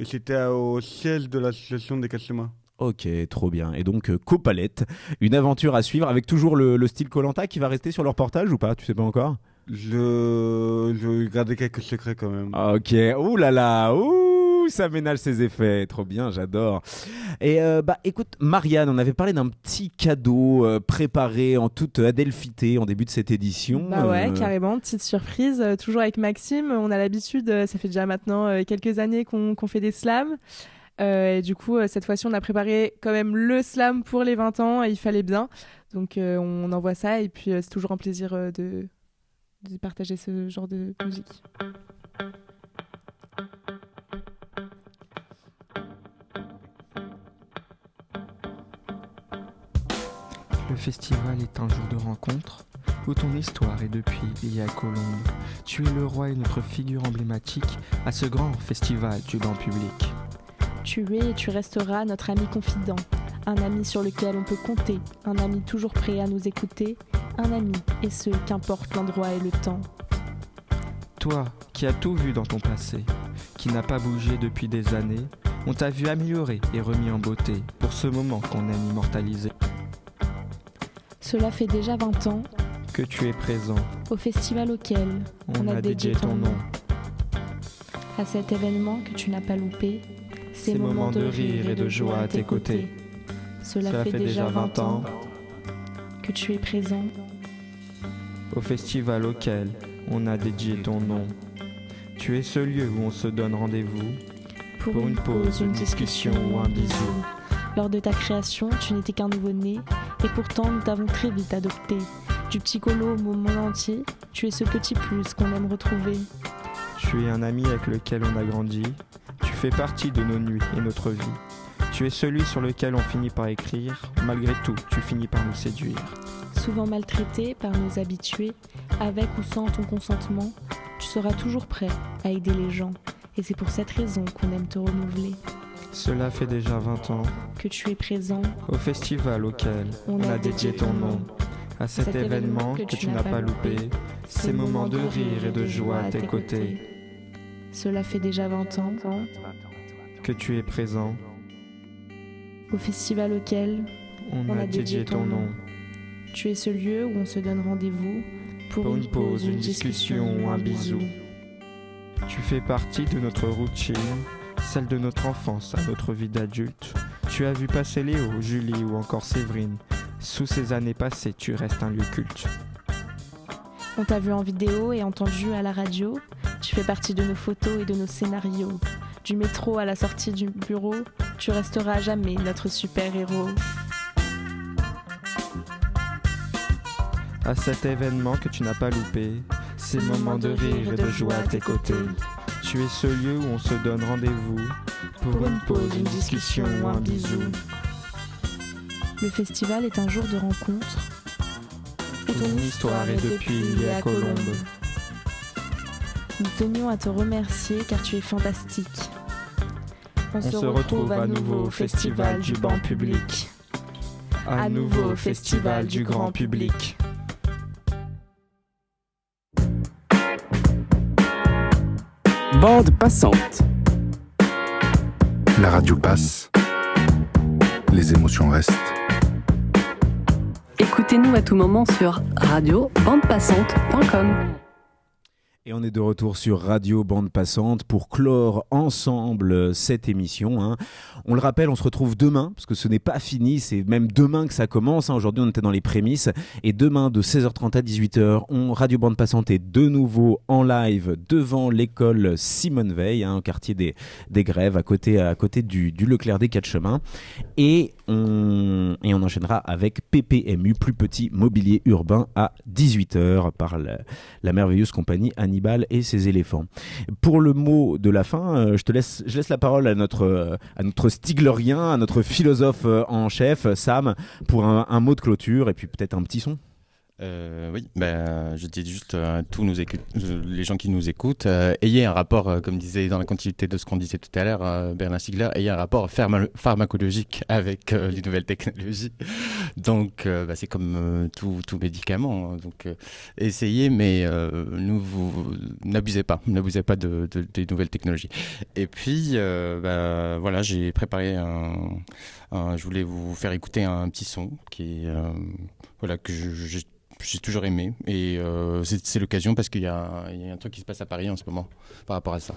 F: c'était au siège de l'association des Casse-Mains.
D: Ok, trop bien. Et donc Copalette, une aventure à suivre avec toujours le style Koh-Lanta qui va rester sur le reportage ou pas? Tu sais pas encore?
F: Je vais garder quelques secrets quand même.
D: Ok, ouh là là, ouh, ça ménage ses effets, trop bien, j'adore. Et écoute, Marianne, on avait parlé d'un petit cadeau préparé en toute adelphité en début de cette édition.
K: Bah ouais, carrément, petite surprise, toujours avec Maxime. On a l'habitude, ça fait déjà maintenant quelques années qu'on fait des slams. Et du coup, cette fois-ci, on a préparé quand même le slam pour les 20 ans, et il fallait bien. Donc on envoie ça, et puis c'est toujours un plaisir de partager ce genre de musique.
E: Le festival est un jour de rencontre où ton histoire est depuis liée à Colombes. Tu es le roi et notre figure emblématique à ce grand festival du grand public.
M: Tu es et tu resteras notre ami confident, un ami sur lequel on peut compter, un ami toujours prêt à nous écouter, un ami, et ce, qu'importe l'endroit et le temps.
E: Toi, qui as tout vu dans ton passé, qui n'a pas bougé depuis des années, on t'a vu amélioré et remis en beauté pour ce moment qu'on aime immortaliser.
M: Cela fait déjà 20 ans
E: que tu es présent
M: au festival auquel on a dédié ton nom. À cet événement que tu n'as pas loupé, ces moments de rire et de joie à tes côtés. Cela fait déjà 20 ans que tu es présent
E: au festival auquel on a dédié ton nom. Tu es ce lieu où on se donne rendez-vous
M: pour une pause, une discussion ou un bisou. Lors de ta création, tu n'étais qu'un nouveau-né, et pourtant nous t'avons très vite adopté. Du petit colo au moment entier, tu es ce petit plus qu'on aime retrouver.
E: Tu es un ami avec lequel on a grandi, tu fais partie de nos nuits et notre vie. Tu es celui sur lequel on finit par écrire, malgré tout, tu finis par nous séduire.
M: Souvent maltraité par nos habitués, avec ou sans ton consentement, tu seras toujours prêt à aider les gens. Et c'est pour cette raison qu'on aime te renouveler.
E: Cela fait déjà 20 ans
M: que tu es présent
E: au festival auquel on a dédié ton nom. À cet événement que tu n'as pas loupé, ces moments de rire et de joie à tes côtés.
M: Cela fait déjà 20 ans
E: que tu es présent
M: au festival auquel
E: on a dédié ton nom.
M: Tu es ce lieu où on se donne rendez-vous pour une pause, une discussion ou un bisou.
E: Tu fais partie de notre routine, celle de notre enfance à notre vie d'adulte. Tu as vu passer Léo, Julie ou encore Séverine. Sous ces années passées, tu restes un lieu culte.
M: On t'a vu en vidéo et entendu à la radio. Tu fais partie de nos photos et de nos scénarios. Du métro à la sortie du bureau, tu resteras à jamais notre super-héros.
E: À cet événement que tu n'as pas loupé, ces moments de rire et de joie à tes côtés. Tu es ce lieu où on se donne rendez-vous pour une pause, une discussion ou un bisou.
M: Le festival est un jour de rencontre
E: où ton histoire est depuis liée à Colombes.
M: Nous tenions à te remercier car tu es fantastique.
E: On se retrouve à nouveau au festival du banc public. À nouveau au festival du grand public.
N: Bande passante.
O: La radio passe. Les émotions restent.
B: Écoutez-nous à tout moment sur radio-bandepassante.com.
D: Et on est de retour sur Radio Bande Passante pour clore ensemble cette émission. Hein. On le rappelle, on se retrouve demain, parce que ce n'est pas fini, c'est même demain que ça commence. Hein. Aujourd'hui, on était dans les prémices. Et demain, de 16h30 à 18h, Radio Bande Passante est de nouveau en live devant l'école Simone Veil, hein, au quartier des Grèves, à côté du Leclerc des 4 Chemins. Et on enchaînera avec PPMU, Plus Petit Mobilier Urbain, à 18h par la merveilleuse compagnie Hannibal et ses éléphants. Pour le mot de la fin, je laisse la parole à notre Stiglorien, à notre philosophe en chef, Sam, pour un mot de clôture et puis peut-être un petit son.
Z: Oui, je dis juste à tous les gens qui nous écoutent, ayez un rapport, comme disait dans la continuité de ce qu'on disait tout à l'heure, Bernard Stiegler, ayez un rapport pharmacologique avec les nouvelles technologies. Donc, c'est comme tout médicament. Donc, essayez, mais n'abusez pas des nouvelles technologies. Et puis, voilà, j'ai préparé je voulais vous faire écouter un petit son qui est, que j'ai toujours aimé et c'est l'occasion parce qu'il y a un truc qui se passe à Paris en ce moment par rapport à ça.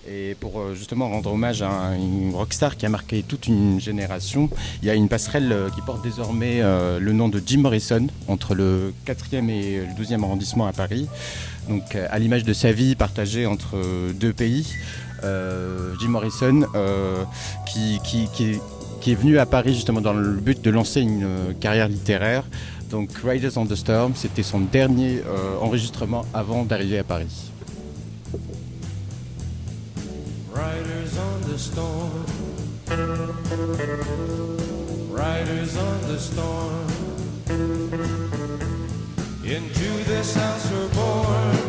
Z: Et pour justement rendre hommage à une rockstar qui a marqué toute une génération, il y a une passerelle qui porte désormais le nom de Jim Morrison entre le 4e et le 12e arrondissement à Paris. Donc à l'image de sa vie partagée entre deux pays, Jim Morrison qui est venu à Paris justement dans le but de lancer une carrière littéraire. Donc Riders on the Storm, c'était son dernier enregistrement avant d'arriver à Paris.
A: Riders on the storm, riders on the storm, into this house we're born.